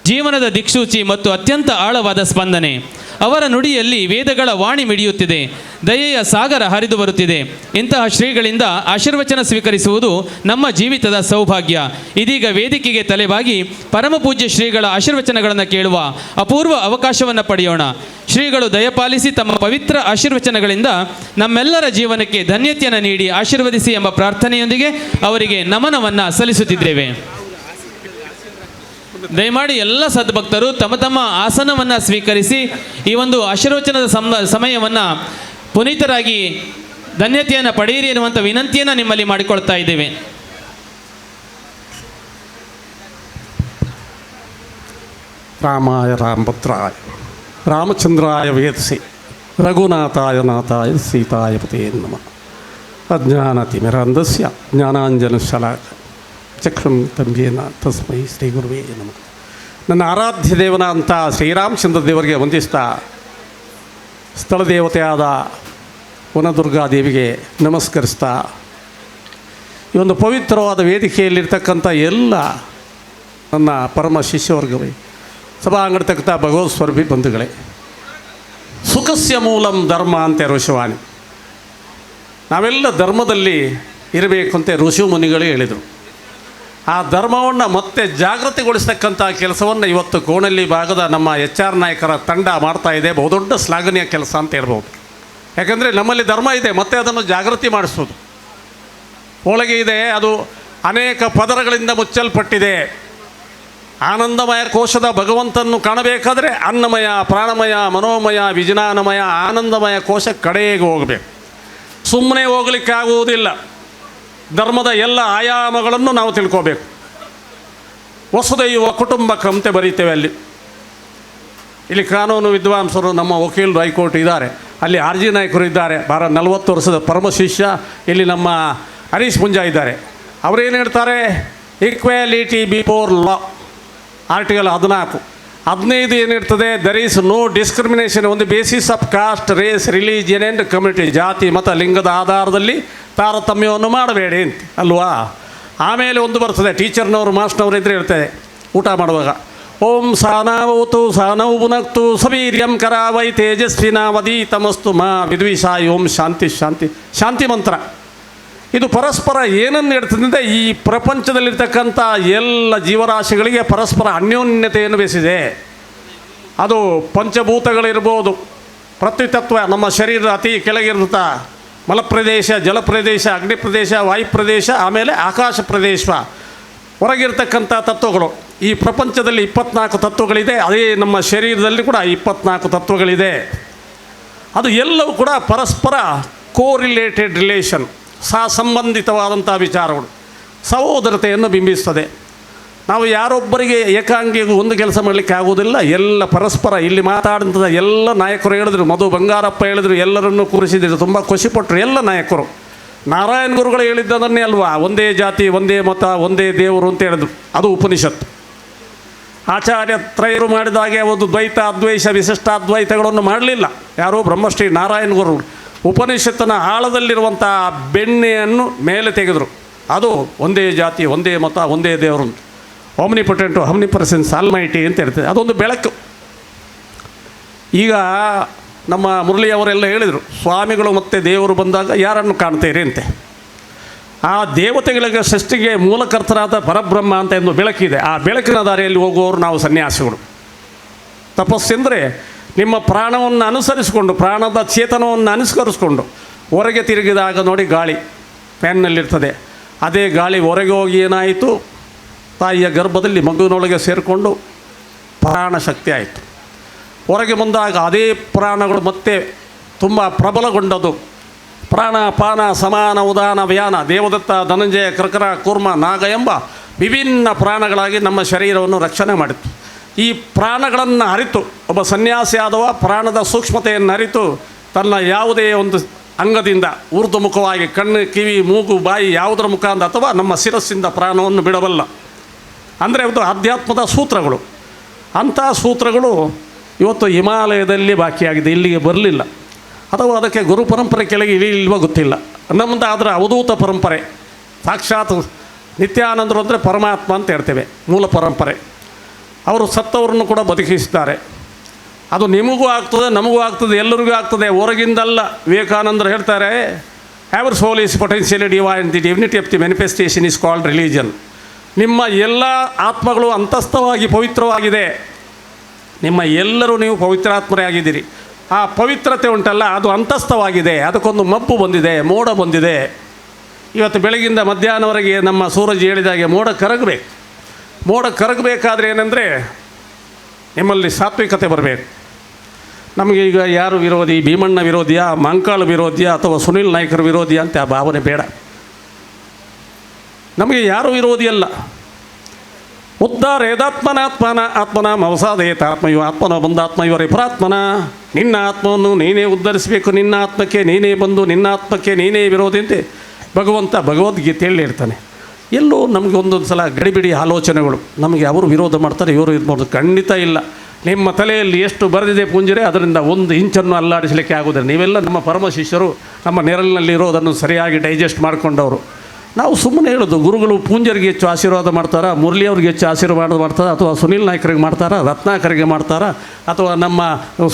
ಜೀವನದ ದಿಕ್ಸೂಚಿ ಮತ್ತು ಅತ್ಯಂತ ಆಳವಾದ ಸ್ಪಂದನೆ. ಅವರ ನುಡಿಯಲ್ಲಿ ವೇದಗಳ ವಾಣಿ ಮಿಡಿಯುತ್ತಿದೆ, ದಯೆಯ ಸಾಗರ ಹರಿದು ಬರುತ್ತಿದೆ. ಇಂತಹ ಶ್ರೀಗಳಿಂದ ಆಶೀರ್ವಚನ ಸ್ವೀಕರಿಸುವುದು ನಮ್ಮ ಜೀವಿತದ ಸೌಭಾಗ್ಯ. ಇದೀಗ ವೇದಿಕೆಗೆ ತಲೆಬಾಗಿ ಪರಮಪೂಜ್ಯ ಶ್ರೀಗಳ ಆಶೀರ್ವಚನಗಳನ್ನು ಕೇಳುವ ಅಪೂರ್ವ ಅವಕಾಶವನ್ನು ಪಡೆಯೋಣ. ಶ್ರೀಗಳು ದಯಪಾಲಿಸಿ ತಮ್ಮ ಪವಿತ್ರ ಆಶೀರ್ವಚನಗಳಿಂದ ನಮ್ಮೆಲ್ಲರ ಜೀವನಕ್ಕೆ ಧನ್ಯತೆಯನ್ನು ನೀಡಿ ಆಶೀರ್ವದಿಸಿ ಎಂಬ ಪ್ರಾರ್ಥನೆಯೊಂದಿಗೆ ಅವರಿಗೆ ನಮನವನ್ನು ಸಲ್ಲಿಸುತ್ತಿದ್ದೇವೆ. ದಯಮಾಡಿ ಎಲ್ಲ ಸದ್ಭಕ್ತರು ತಮ್ಮ ತಮ್ಮ ಆಸನವನ್ನು ಸ್ವೀಕರಿಸಿ ಈ ಒಂದು ಆಶೀರ್ವಚನದ ಸಮಯವನ್ನು ಪುನೀತರಾಗಿ ಧನ್ಯತೆಯನ್ನು ಪಡೆಯಿರಿ ಎನ್ನುವಂಥ ವಿನಂತಿಯನ್ನು ನಿಮ್ಮಲ್ಲಿ ಮಾಡಿಕೊಳ್ತಾ ಇದ್ದೇವೆ. ರಾಮಾಯ ರಾಮಭದ್ರಾಯ ರಾಮಚಂದ್ರಾಯ ವೇದಸಿ ರಘುನಾಥಾಯ ನಾಥಾಯ ಸೀತಾಯ ಪತೇ ನಮಃ. ಅಜ್ಞಾನತಿಮಿರಾಂಧಸ್ಯ ಜ್ಞಾನಾಂಜನಶಲಾಕ ಚಕ್ಷುಂ ತಂಬಿಯೇನ ತಸ್ಮೈ ಶ್ರೀ ಗುರುವೇ ನಮಃ. ನನ್ನ ಆರಾಧ್ಯ ದೇವನ ಅಂತ ಶ್ರೀರಾಮಚಂದ್ರ ದೇವರಿಗೆ ವಂದಿಸ್ತಾ ಸ್ಥಳ ದೇವತೆಯಾದ ವನದುರ್ಗಾದೇವಿಗೆ ನಮಸ್ಕರಿಸ್ತಾ ಈ ಒಂದು ಪವಿತ್ರವಾದ ವೇದಿಕೆಯಲ್ಲಿರ್ತಕ್ಕಂಥ ಎಲ್ಲ ನನ್ನ ಪರಮ ಶಿಷ್ಯವರ್ಗವೇ, ಸಭಾಂಗಣತಕ್ಕಂಥ ಭಗವತ್ ಸ್ವರೂಪಿ ಬಂಧುಗಳೇ, ಸುಖಸ್ಯ ಮೂಲಂ ಧರ್ಮ ಅಂತ ಋಷಿವಾಣಿ. ನಾವೆಲ್ಲ ಧರ್ಮದಲ್ಲಿ ಇರಬೇಕು ಅಂತ ಋಷಿ ಮುನಿಗಳೇ ಹೇಳಿದರು. ಆ ಧರ್ಮವನ್ನು ಮತ್ತೆ ಜಾಗೃತಿಗೊಳಿಸ್ತಕ್ಕಂಥ ಕೆಲಸವನ್ನು ಇವತ್ತು ಕೋಣಲ್ಲಿ ಭಾಗದ ನಮ್ಮ HR ನಾಯಕರ ತಂಡ ಮಾಡ್ತಾ ಇದೆ. ಬಹುದೊಡ್ಡ ಶ್ಲಾಘನೀಯ ಕೆಲಸ ಅಂತ ಹೇಳ್ಬೋದು. ಯಾಕಂದರೆ ನಮ್ಮಲ್ಲಿ ಧರ್ಮ ಇದೆ, ಮತ್ತೆ ಅದನ್ನು ಜಾಗೃತಿ ಮಾಡಿಸೋದು. ಒಳಗೆ ಇದೆ, ಅದು ಅನೇಕ ಪದರಗಳಿಂದ ಮುಚ್ಚಲ್ಪಟ್ಟಿದೆ. ಆನಂದಮಯ ಕೋಶದ ಭಗವಂತನನ್ನು ಕಾಣಬೇಕಾದರೆ ಅನ್ನಮಯ, ಪ್ರಾಣಮಯ, ಮನೋಮಯ, ವಿಜ್ಞಾನಮಯ, ಆನಂದಮಯ ಕೋಶ ಕಡೆಗೆ ಹೋಗಬೇಕು. ಸುಮ್ಮನೆ ಹೋಗಲಿಕ್ಕೆ ಆಗುವುದಿಲ್ಲ. ಧರ್ಮದ ಎಲ್ಲ ಆಯಾಮಗಳನ್ನು ನಾವು ತಿಳ್ಕೋಬೇಕು. ವಸುದೈವ ಕುಟುಂಬಕ್ಕಂತೆ ಬರೀತೇವೆ. ಇಲ್ಲಿ ಕಾನೂನು ವಿದ್ವಾಂಸರು, ನಮ್ಮ ವಕೀಲರು, ಹೈಕೋರ್ಟ್ ಇದ್ದಾರೆ, ಅಲ್ಲಿ RG ನಾಯಕರು ಇದ್ದಾರೆ, 40 ವರ್ಷದ ಪರಮ ಶಿಷ್ಯ ಇಲ್ಲಿ ನಮ್ಮ ಹರೀಶ್ ಪುಂಜ ಇದ್ದಾರೆ. ಅವರೇನು ಹೇಳ್ತಾರೆ? Equality before law, article 14. 15 ಏನಿರ್ತದೆ? There is no discrimination on the basis of caste, race, religion and community. ಜಾತಿ, ಮತ, ಲಿಂಗದ ಆಧಾರದಲ್ಲಿ ತಾರತಮ್ಯವನ್ನು ಮಾಡಬೇಡಿ ಅಂತ ಅಲ್ವಾ? ಆಮೇಲೆ ಒಂದು ಬರ್ತದೆ, ಟೀಚರ್ನವರು ಮಾಸ್ಟರ್ನವರು ಇದ್ದರೆ ಇರ್ತದೆ ಊಟ ಮಾಡುವಾಗ, ಓಂ ಸಾನಾವತು ಸಾನೌ ಪುನಕ್ತು ಸವೀರ್ಯಂ ಕರಾವೈ ತೇಜಸ್ವಿನಾವಧೀತಮಸ್ತು ಮಾ ವಿದ್ವಿಷಾಯ ಓಂ ಶಾಂತಿ ಶಾಂತಿ. ಶಾಂತಿ ಮಂತ್ರ ಇದು ಪರಸ್ಪರ ಏನನ್ನು ಹೇಳ್ತದೆ? ಈ ಪ್ರಪಂಚದಲ್ಲಿರ್ತಕ್ಕಂಥ ಎಲ್ಲ ಜೀವರಾಶಿಗಳಿಗೆ ಪರಸ್ಪರ ಅನ್ಯೋನ್ಯತೆಯನ್ನು ಬೆಳೆಸಿದೆ. ಅದು ಪಂಚಭೂತಗಳಿರ್ಬೋದು, ಪೃಥ್ವಿತತ್ವ ನಮ್ಮ ಶರೀರದ ಅತಿ ಕೆಳಗಿರುತ್ತಾ ಮಲಪ್ರದೇಶ, ಜಲಪ್ರದೇಶ, ಅಗ್ನಿ ಪ್ರದೇಶ, ವಾಯು ಪ್ರದೇಶ, ಆಮೇಲೆ ಆಕಾಶ ಪ್ರದೇಶ, ಹೊರಗಿರ್ತಕ್ಕಂಥ ತತ್ವಗಳು. ಈ ಪ್ರಪಂಚದಲ್ಲಿ 24 ತತ್ವಗಳಿದೆ. ಅದೇ ನಮ್ಮ ಶರೀರದಲ್ಲಿ ಕೂಡ 24 ತತ್ವಗಳಿದೆ. ಅದು ಎಲ್ಲವೂ ಕೂಡ ಪರಸ್ಪರ ಕೋರಿಲೇಟೆಡ್ ರಿಲೇಷನ್, ಸಂಬಂಧಿತವಾದಂಥ ವಿಚಾರಗಳು, ಸಹೋದರತೆಯನ್ನು ಬಿಂಬಿಸ್ತದೆ. ನಾವು ಯಾರೊಬ್ಬರಿಗೆ ಏಕಾಂಗಿಗೂ ಒಂದು ಕೆಲಸ ಮಾಡಲಿಕ್ಕೆ ಆಗುವುದಿಲ್ಲ. ಎಲ್ಲ ಪರಸ್ಪರ ಇಲ್ಲಿ ಮಾತಾಡಿದಂಥ ಎಲ್ಲ ನಾಯಕರು ಹೇಳಿದ್ರು, ಮಧು ಬಂಗಾರಪ್ಪ ಹೇಳಿದ್ರು, ಎಲ್ಲರನ್ನೂ ಕೂರಿಸಿದ್ರು, ತುಂಬ ಖುಷಿಪಟ್ಟರು ಎಲ್ಲ ನಾಯಕರು. ನಾರಾಯಣ ಗುರುಗಳು ಹೇಳಿದ್ದನ್ನೇ ಅಲ್ವಾ, ಒಂದೇ ಜಾತಿ, ಒಂದೇ ಮತ, ಒಂದೇ ದೇವರು ಅಂತ ಹೇಳಿದ್ರು. ಅದು ಉಪನಿಷತ್ತು. ಆಚಾರ್ಯ ತ್ರಯರು ಮಾಡಿದಾಗೆ ಒಂದು ದ್ವೈತ, ಅದ್ವೈತ, ವಿಶಿಷ್ಟಾದ್ವೈತಗಳನ್ನು ಮಾಡಲಿಲ್ಲ. ಯಾರೋ ಬ್ರಹ್ಮಶ್ರೀ ನಾರಾಯಣ ಗುರುಗಳು ಉಪನಿಷತ್ತಿನ ಆಳದಲ್ಲಿರುವಂಥ ಬೆಣ್ಣೆಯನ್ನು ಮೇಲೆ ತೆಗೆದರು. ಅದು ಒಂದೇ ಜಾತಿ, ಒಂದೇ ಮತ, ಒಂದೇ ದೇವರು, ಓಮ್ನಿಪೊಟೆಂಟು, ಆಮ್ನಿಪ್ರೆಸೆನ್ಸ್, ಆಲ್ಮೈಟಿ ಅಂತ ಇರ್ತದೆ. ಅದೊಂದು ಬೆಳಕು. ಈಗ ನಮ್ಮ ಮುರಳಿಯವರೆಲ್ಲ ಹೇಳಿದರು, ಸ್ವಾಮಿಗಳು ಮತ್ತು ದೇವರು ಬಂದಾಗ ಯಾರನ್ನು ಕಾಣ್ತೀರಿ ಅಂತೆ. ಆ ದೇವತೆಗಳಿಗೆ ಸೃಷ್ಟಿಗೆ ಮೂಲಕರ್ತನಾದ ಪರಬ್ರಹ್ಮ ಅಂತ ಒಂದು ಬೆಳಕಿದೆ. ಆ ಬೆಳಕಿನ ದಾರಿಯಲ್ಲಿ ಹೋಗುವವರು ನಾವು ಸನ್ಯಾಸಿಗಳು. ತಪಸ್ಸೆಂದರೆ ನಿಮ್ಮ ಪ್ರಾಣವನ್ನು ಅನುಸರಿಸಿಕೊಂಡು, ಪ್ರಾಣದ ಚೇತನವನ್ನು ಅನುಸರಿಸಿಕೊಂಡು ಹೊರಗೆ ತಿರುಗಿದಾಗ ನೋಡಿ ಗಾಳಿ ಫ್ಯಾನ್ನಲ್ಲಿರ್ತದೆ. ಅದೇ ಗಾಳಿ ಹೊರಗೆ ಹೋಗಿ ಏನಾಯಿತು? ತಾಯಿಯ ಗರ್ಭದಲ್ಲಿ ಮಗುವಿನೊಳಗೆ ಸೇರಿಕೊಂಡು ಪ್ರಾಣಶಕ್ತಿ ಆಯಿತು. ಹೊರಗೆ ಬಂದಾಗ ಅದೇ ಪ್ರಾಣಗಳು ಮತ್ತೆ ತುಂಬ ಪ್ರಬಲಗೊಂಡದು. ಪ್ರಾಣ, ಪಾನ, ಸಮಾನ, ಉದಾನ, ವ್ಯಾನ, ದೇವದತ್ತ, ಧನಂಜಯ, ಕರ್ಕರ, ಕೂರ್ಮ, ನಾಗ ಎಂಬ ವಿಭಿನ್ನ ಪ್ರಾಣಗಳಾಗಿ ನಮ್ಮ ಶರೀರವನ್ನು ರಕ್ಷಣೆ ಮಾಡಿತು. ಈ ಪ್ರಾಣಗಳನ್ನು ಅರಿತು ಒಬ್ಬ ಸನ್ಯಾಸಿ ಆದವ ಪ್ರಾಣದ ಸೂಕ್ಷ್ಮತೆಯನ್ನು ಅರಿತು ತನ್ನ ಯಾವುದೇ ಒಂದು ಅಂಗದಿಂದ ಊರ್ಧ್ವಮುಖವಾಗಿ ಕಣ್ಣು, ಕಿವಿ, ಮೂಗು, ಬಾಯಿ ಯಾವುದರ ಮುಖಾಂತರ ಅಥವಾ ನಮ್ಮ ಶಿರಸ್ಸಿಂದ ಪ್ರಾಣವನ್ನು ಬಿಡಬಲ್ಲ. ಅಂದರೆ ಅದು ಅಧ್ಯಾತ್ಮದ ಸೂತ್ರಗಳು. ಅಂಥ ಸೂತ್ರಗಳು ಇವತ್ತು ಹಿಮಾಲಯದಲ್ಲಿ ಬಾಕಿಯಾಗಿದೆ, ಇಲ್ಲಿಗೆ ಬರಲಿಲ್ಲ. ಅಥವಾ ಅದಕ್ಕೆ ಗುರು ಪರಂಪರೆ ಕೆಳಗೆ ಇಳಿಲ್ವೋ ಗೊತ್ತಿಲ್ಲ. ನಮ್ಮದು ಆದರೆ ಅವಧೂತ ಪರಂಪರೆ, ಸಾಕ್ಷಾತ್ ನಿತ್ಯಾನಂದರು ಅಂದರೆ ಪರಮಾತ್ಮ ಅಂತ ಹೇಳ್ತೇವೆ, ಮೂಲ ಪರಂಪರೆ. ಅವರು ಸತ್ತವರನ್ನು ಕೂಡ ಬದುಕಿಸ್ತಾರೆ. ಅದು ನಿಮಗೂ ಆಗ್ತದೆ, ನಮಗೂ ಆಗ್ತದೆ, ಎಲ್ಲರಿಗೂ ಆಗ್ತದೆ, ಹೊರಗಿಂದಲ್ಲ. ವಿವೇಕಾನಂದರು ಹೇಳ್ತಾರೆ, however soul is potentially divine, the divinity of the manifestation is called religion. ನಿಮ್ಮ ಎಲ್ಲ ಆತ್ಮಗಳು ಅಂತಸ್ಥವಾಗಿ ಪವಿತ್ರವಾಗಿದೆ. ನಿಮ್ಮ ಎಲ್ಲರೂ ನೀವು ಪವಿತ್ರಾತ್ಮರೇ ಆಗಿದ್ದೀರಿ. ಆ ಪವಿತ್ರತೆ ಉಂಟಲ್ಲ, ಅದು ಅಂತಸ್ಥವಾಗಿದೆ. ಅದಕ್ಕೊಂದು ಮಬ್ಬು ಬಂದಿದೆ, ಮೋಡ ಬಂದಿದೆ. ಇವತ್ತು ಬೆಳಗಿಂದ ಮಧ್ಯಾಹ್ನವರೆಗೆ ನಮ್ಮ ಸೂರಜ್ ಹೇಳಿದಾಗೆ ಮೋಡ ಕರಗಬೇಕು. ಮೋಡ ಕರಗಬೇಕಾದ್ರೆ ಏನಂದರೆ ನಿಮ್ಮಲ್ಲಿ ಸಾತ್ವಿಕತೆ ಬರಬೇಕು. ನಮಗೆ ಈಗ ಯಾರು ವಿರೋಧಿ, ಭೀಮಣ್ಣ ವಿರೋಧಿಯ, ಮಂಕಾಳ ವಿರೋಧಿಯ ಅಥವಾ ಸುನಿಲ್ ನಾಯ್ಕರ ವಿರೋಧಿಯ ಅಂತ ಆ ಭಾವನೆ ಬೇಡ. ನಮಗೆ ಯಾರೂ ವಿರೋಧಿ ಅಲ್ಲ. ಉದ್ಧಾರ ಯದಾತ್ಮನಾತ್ಮನ ಆತ್ಮನ ಮವಸಾದೇತ ಆತ್ಮಯೋ ಆತ್ಮನೋ ಬಂದಾತ್ಮಯೋ ರಿಪುರಾತ್ಮನ. ನಿನ್ನ ಆತ್ಮವನ್ನು ನೀನೇ ಉದ್ಧರಿಸಬೇಕು, ನಿನ್ನ ಆತ್ಮಕ್ಕೆ ನೀನೇ ಬಂದು ನಿನ್ನ ಆತ್ಮಕ್ಕೆ ನೀನೇ ವಿರೋಧಿ ಅಂತೆ ಭಗವಂತ ಭಗವದ್ಗೀತೆಯಲ್ಲಿ ಹೇಳ್ತಾನೆ. ಎಲ್ಲೋ ನಮಗೆ ಒಂದೊಂದು ಸಲ ಗಡಿಬಿಡಿ ಆಲೋಚನೆಗಳು. ನಮಗೆ ಅವರು ವಿರೋಧ ಮಾಡ್ತಾರೆ, ಇವರು ಇದು ಮಾಡೋದು ಖಂಡಿತ ಇಲ್ಲ. ನಿಮ್ಮ ತಲೆಯಲ್ಲಿ ಎಷ್ಟು ಬರೆದಿದೆ ಪುಂಜರೆ, ಅದರಿಂದ ಒಂದು ಇಂಚನ್ನು ಅಲ್ಲಾಡಿಸಲಿಕ್ಕೆ ಆಗೋದಿಲ್ಲ. ನೀವೆಲ್ಲ ನಮ್ಮ ಪರಮ ಶಿಷ್ಯರು, ನಮ್ಮ ನೆರಳಿನಲ್ಲಿ ಇರೋದನ್ನು ಸರಿಯಾಗಿ ಡೈಜೆಸ್ಟ್ ಮಾಡಿಕೊಂಡವರು. ನಾವು ಸುಮ್ಮನೆ ಹೇಳೋದು, ಗುರುಗಳು ಪೂಂಜರಿಗೆ ಹೆಚ್ಚು ಆಶೀರ್ವಾದ ಮಾಡ್ತಾರಾ, ಮುರಳಿಯವ್ರಿಗೆ ಹೆಚ್ಚು ಆಶೀರ್ವಾದ ಮಾಡ್ತಾರಾ, ಅಥವಾ ಸುನಿಲ್ ನಾಯ್ಕರಿಗೆ ಮಾಡ್ತಾರಾ, ರತ್ನಾಕರಿಗೆ ಮಾಡ್ತಾರಾ, ಅಥವಾ ನಮ್ಮ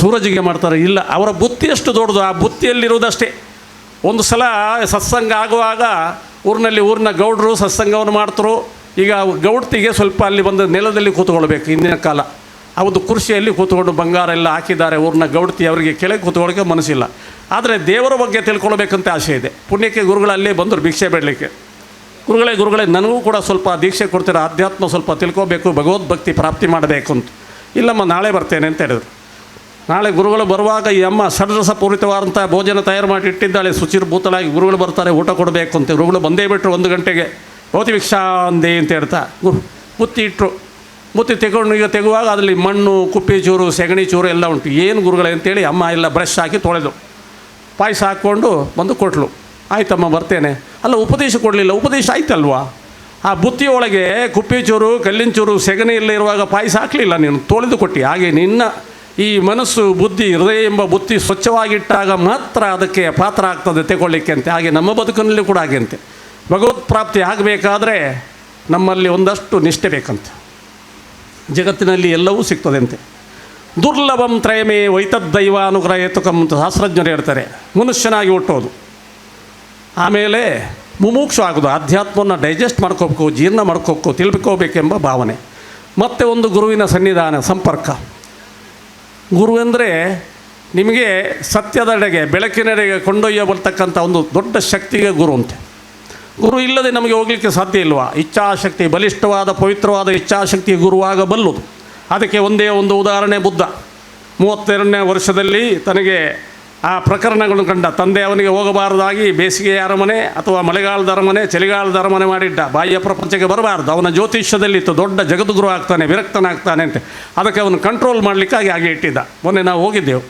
ಸೂರಜ್ಗೆ ಮಾಡ್ತಾರಾ? ಇಲ್ಲ, ಅವರ ಬುತ್ತಿ ಎಷ್ಟು ದೊಡ್ಡದು, ಆ ಬುತ್ತಿಯಲ್ಲಿರುವುದಷ್ಟೇ. ಒಂದು ಸಲ ಸತ್ಸಂಗ ಆಗುವಾಗ ಊರಿನ ಗೌಡರು ಸತ್ಸಂಗವನ್ನು ಮಾಡ್ತರು. ಈಗ ಗೌಡ್ತಿಗೆ ಸ್ವಲ್ಪ ಅಲ್ಲಿ ಬಂದು ನೆಲದಲ್ಲಿ ಕೂತ್ಕೊಳ್ಬೇಕು. ಹಿಂದಿನ ಕಾಲ ಅವತ್ತು ಕುರ್ಚಿಯಲ್ಲಿ ಕೂತ್ಕೊಂಡು ಬಂಗಾರ ಎಲ್ಲ ಹಾಕಿದ್ದಾರೆ. ಊರಿನ ಗೌಡ್ತಿ ಅವರಿಗೆ ಕೆಳಗೆ ಕೂತ್ಕೊಳ್ಳೋಕ್ಕೆ ಮನಸ್ಸಿಲ್ಲ. ಆದರೆ ದೇವರ ಬಗ್ಗೆ ತಿಳ್ಕೊಳ್ಬೇಕಂತ ಆಸೆ ಇದೆ. ಪುಣ್ಯಕ್ಕೆ ಗುರುಗಳಲ್ಲೇ ಬಂದರು ಭಿಕ್ಷೆ ಬೇಡಲಿಕ್ಕೆ. ಗುರುಗಳೇ ನನಗೂ ಕೂಡ ಸ್ವಲ್ಪ ದೀಕ್ಷೆ ಕೊಡ್ತೀರ, ಆಧ್ಯಾತ್ಮ ಸ್ವಲ್ಪ ತಿಳ್ಕೊಬೇಕು, ಭಗವದ್ಭಕ್ತಿ ಪ್ರಾಪ್ತಿ ಮಾಡಬೇಕು ಅಂತ. ಇಲ್ಲಮ್ಮ ನಾಳೆ ಬರ್ತೇನೆ ಅಂತ ಹೇಳಿದ್ರು. ನಾಳೆ ಗುರುಗಳು ಬರುವಾಗ ಈ ಅಮ್ಮ ಷಡ್ರಸ ಪೂರಿತವಾದಂಥ ಭೋಜನ ತಯಾರು ಮಾಡಿ ಇಟ್ಟಿದ್ದಾಳೆ. ಶುಚಿರ್ಭೂತಳಾಗಿ ಗುರುಗಳು ಬರ್ತಾರೆ, ಊಟ ಕೊಡಬೇಕು ಅಂತ. ಗುರುಗಳು ಬಂದೇ ಬಿಟ್ಟರು 1 ಗಂಟೆಗೆ. ಭೌತಿ ಭಿಕ್ಷಾ ಅಂದೆ ಅಂತ ಹೇಳ್ತಾ ಬುತ್ತಿ ಇಟ್ಟರು. ಬುತ್ತಿ ತೆಗುವಾಗ ಅದರಲ್ಲಿ ಮಣ್ಣು, ಕುಪ್ಪಿ ಚೂರು, ಸೆಗಣಿ ಚೂರು ಎಲ್ಲ ಉಂಟು. ಏನು ಗುರುಗಳೇ ಅಂತೇಳಿ ಅಮ್ಮ ಎಲ್ಲ ಬ್ರಷ್ ಹಾಕಿ ತೊಳೆದು ಪಾಯಸ ಹಾಕ್ಕೊಂಡು ಬಂದು ಕೊಟ್ಟಳು. ಆಯ್ತಮ್ಮ ಬರ್ತೇನೆ. ಅಲ್ಲ, ಉಪದೇಶ ಕೊಡಲಿಲ್ಲ. ಉಪದೇಶ ಆಯ್ತಲ್ವಾ? ಆ ಬುತ್ತಿಯೊಳಗೆ ಕುಪ್ಪಿ ಚೂರು, ಕಲ್ಲಿನ ಚೂರು, ಸೆಗಣಿ ಎಲ್ಲ ಇರುವಾಗ ಪಾಯಸ ಹಾಕಲಿಲ್ಲ, ನೀನು ತೊಳೆದು ಕೊಟ್ಟು. ಹಾಗೆ ನಿನ್ನ ಈ ಮನಸ್ಸು, ಬುದ್ಧಿ, ಹೃದಯ ಎಂಬ ಬುತ್ತಿ ಸ್ವಚ್ಛವಾಗಿಟ್ಟಾಗ ಮಾತ್ರ ಅದಕ್ಕೆ ಪಾತ್ರ ಆಗ್ತದೆ ತೆಗೊಳ್ಳಿಕ್ಕೆ ಅಂತೆ. ಹಾಗೆ ನಮ್ಮ ಬದುಕಿನಲ್ಲಿ ಕೂಡ ಹಾಗೆ ಅಂತೆ. ಭಗವತ್ ಪ್ರಾಪ್ತಿ ಆಗಬೇಕಾದ್ರೆ ನಮ್ಮಲ್ಲಿ ಒಂದಷ್ಟು ನಿಷ್ಠೆ ಬೇಕಂತೆ. ಜಗತ್ತಿನಲ್ಲಿ ಎಲ್ಲವೂ ಸಿಗ್ತದೆ ಅಂತೆ. ದುರ್ಲಭಂ ತ್ರಯಮೇ ವೈತದ್ದೈವ ಅನುಗ್ರಹ ಹೇತುಕಂ ಅಂತ ಶಾಸ್ತ್ರಜ್ಞರು ಹೇಳ್ತಾರೆ. ಮನುಷ್ಯನಾಗಿ ಹುಟ್ಟೋದು, ಆಮೇಲೆ ಮುಮುಕ್ಷು ಆಗೋದು, ಅಧ್ಯಾತ್ಮವನ್ನು ಡೈಜೆಸ್ಟ್ ಮಾಡ್ಕೋಬೇಕು, ಜೀರ್ಣ ಮಾಡ್ಕೋಬೇಕು, ತಿಳ್ಕೋಬೇಕೆಂಬ ಭಾವನೆ, ಮತ್ತು ಒಂದು ಗುರುವಿನ ಸನ್ನಿಧಾನ, ಸಂಪರ್ಕ. ಗುರು ಅಂದರೆ ನಿಮಗೆ ಸತ್ಯದೆಡೆಗೆ, ಬೆಳಕಿನೆಡೆಗೆ ಕೊಂಡೊಯ್ಯಬರ್ತಕ್ಕಂಥ ಒಂದು ದೊಡ್ಡ ಶಕ್ತಿಗೆ ಗುರು ಅಂತೆ. ಗುರು ಇಲ್ಲದೆ ನಮಗೆ ಹೋಗಲಿಕ್ಕೆ ಸಾಧ್ಯ ಇಲ್ವಾ? ಇಚ್ಛಾಶಕ್ತಿ, ಬಲಿಷ್ಠವಾದ ಪವಿತ್ರವಾದ ಇಚ್ಛಾಶಕ್ತಿ ಗುರುವಾಗಬಲ್ಲುದು. ಅದಕ್ಕೆ ಒಂದೇ ಒಂದು ಉದಾಹರಣೆ, ಬುದ್ಧ 32ನೇ ವರ್ಷದಲ್ಲಿ ತನಗೆ ಆ ಪ್ರಕರಣಗಳನ್ನು ಕಂಡ. ತಂದೆ ಅವನಿಗೆ ಹೋಗಬಾರದಾಗಿ ಬೇಸಿಗೆ ಅರಮನೆ ಅಥವಾ ಮಳೆಗಾಲದ ಅರಮನೆ, ಚಳಿಗಾಲದ ಅರಮನೆ ಮಾಡಿದ್ದ. ಬಾಹ್ಯ ಪ್ರಪಂಚಕ್ಕೆ ಬರಬಾರ್ದು. ಅವನ ಜ್ಯೋತಿಷ್ಯದಲ್ಲಿತ್ತು ದೊಡ್ಡ ಜಗದ್ಗುರು ಆಗ್ತಾನೆ, ವಿರಕ್ತನಾಗ್ತಾನೆ ಅಂತ. ಅದಕ್ಕೆ ಅವನು ಕಂಟ್ರೋಲ್ ಮಾಡಲಿಕ್ಕಾಗಿ ಹಾಗೆ ಇಟ್ಟಿದ್ದ. ಮೊನ್ನೆ ನಾವು ಹೋಗಿದ್ದೆವು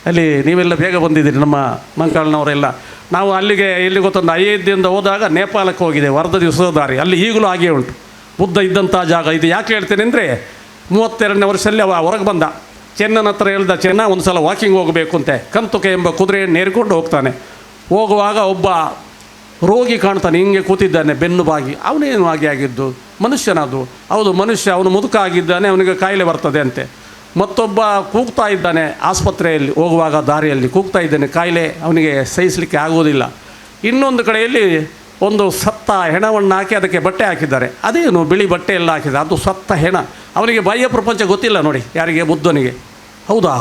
ಅಲ್ಲಿ, ನೀವೆಲ್ಲ ಬೇಗ ಬಂದಿದ್ದೀರಿ, ನಮ್ಮ ಮಂಕಾಳನವರೆಲ್ಲ. ನಾವು ಅಲ್ಲಿಗೆ ಎಲ್ಲಿ ಗೊತ್ತೊಂದು ಅಯೋಧ್ಯೆಯಿಂದ ಹೋದಾಗ ನೇಪಾಳಕ್ಕೆ ಹೋಗಿದೆ, ಅರ್ಧ ದಿವಸದ ದಾರಿ. ಅಲ್ಲಿ ಈಗಲೂ ಹಾಗೇ ಉಂಟು ಬುದ್ಧ ಇದ್ದಂಥ ಜಾಗ. ಇದು ಯಾಕೆ ಹೇಳ್ತೇನೆ ಅಂದರೆ, 32ನೇ ವರ್ಷದಲ್ಲಿ ಅವ ಹೊರಗೆ ಬಂದ. ಚೆನ್ನನ ಹತ್ರ ಹೇಳ್ದ, ಚೆನ್ನ ಒಂದು ಸಲ ವಾಕಿಂಗ್ ಹೋಗಬೇಕು ಅಂತೆ. ಕಂತುಕೆ ಎಂಬ ಕುದುರೆಯನ್ನು ಏರಿಕೊಂಡು ಹೋಗ್ತಾನೆ. ಹೋಗುವಾಗ ಒಬ್ಬ ರೋಗಿ ಕಾಣ್ತಾನೆ, ಹಿಂಗೆ ಕೂತಿದ್ದಾನೆ ಬೆನ್ನು ಬಾಗಿ. ಅವನೇನು ಹಾಗೆ ಆಗಿದ್ದು? ಮನುಷ್ಯನದು. ಹೌದು ಮನುಷ್ಯ, ಅವನು ಮುದುಕ ಆಗಿದ್ದಾನೆ, ಅವನಿಗೆ ಕಾಯಿಲೆ ಬರ್ತದೆ ಅಂತೆ. ಮತ್ತೊಬ್ಬ ಕೂಗ್ತಾ ಇದ್ದಾನೆ ಆಸ್ಪತ್ರೆಯಲ್ಲಿ ಹೋಗುವಾಗ, ದಾರಿಯಲ್ಲಿ ಕೂಗ್ತಾ ಇದ್ದಾನೆ, ಕಾಯಿಲೆ ಅವನಿಗೆ ಸಹಿಸಲಿಕ್ಕೆ ಆಗೋದಿಲ್ಲ. ಇನ್ನೊಂದು ಕಡೆಯಲ್ಲಿ ಒಂದು ಸತ್ತ ಹೆಣವನ್ನು ಹಾಕಿ ಅದಕ್ಕೆ ಬಟ್ಟೆ ಹಾಕಿದ್ದಾರೆ. ಅದೇನು ಬಿಳಿ ಬಟ್ಟೆ ಎಲ್ಲ ಹಾಕಿದ್ದಾರೆ, ಅದು ಸತ್ತ ಹೆಣ. ಅವನಿಗೆ ಬಾಹ್ಯ ಪ್ರಪಂಚ ಗೊತ್ತಿಲ್ಲ ನೋಡಿ, ಯಾರಿಗೆ? ಬುದ್ಧನಿಗೆ. ಹೌದಾ,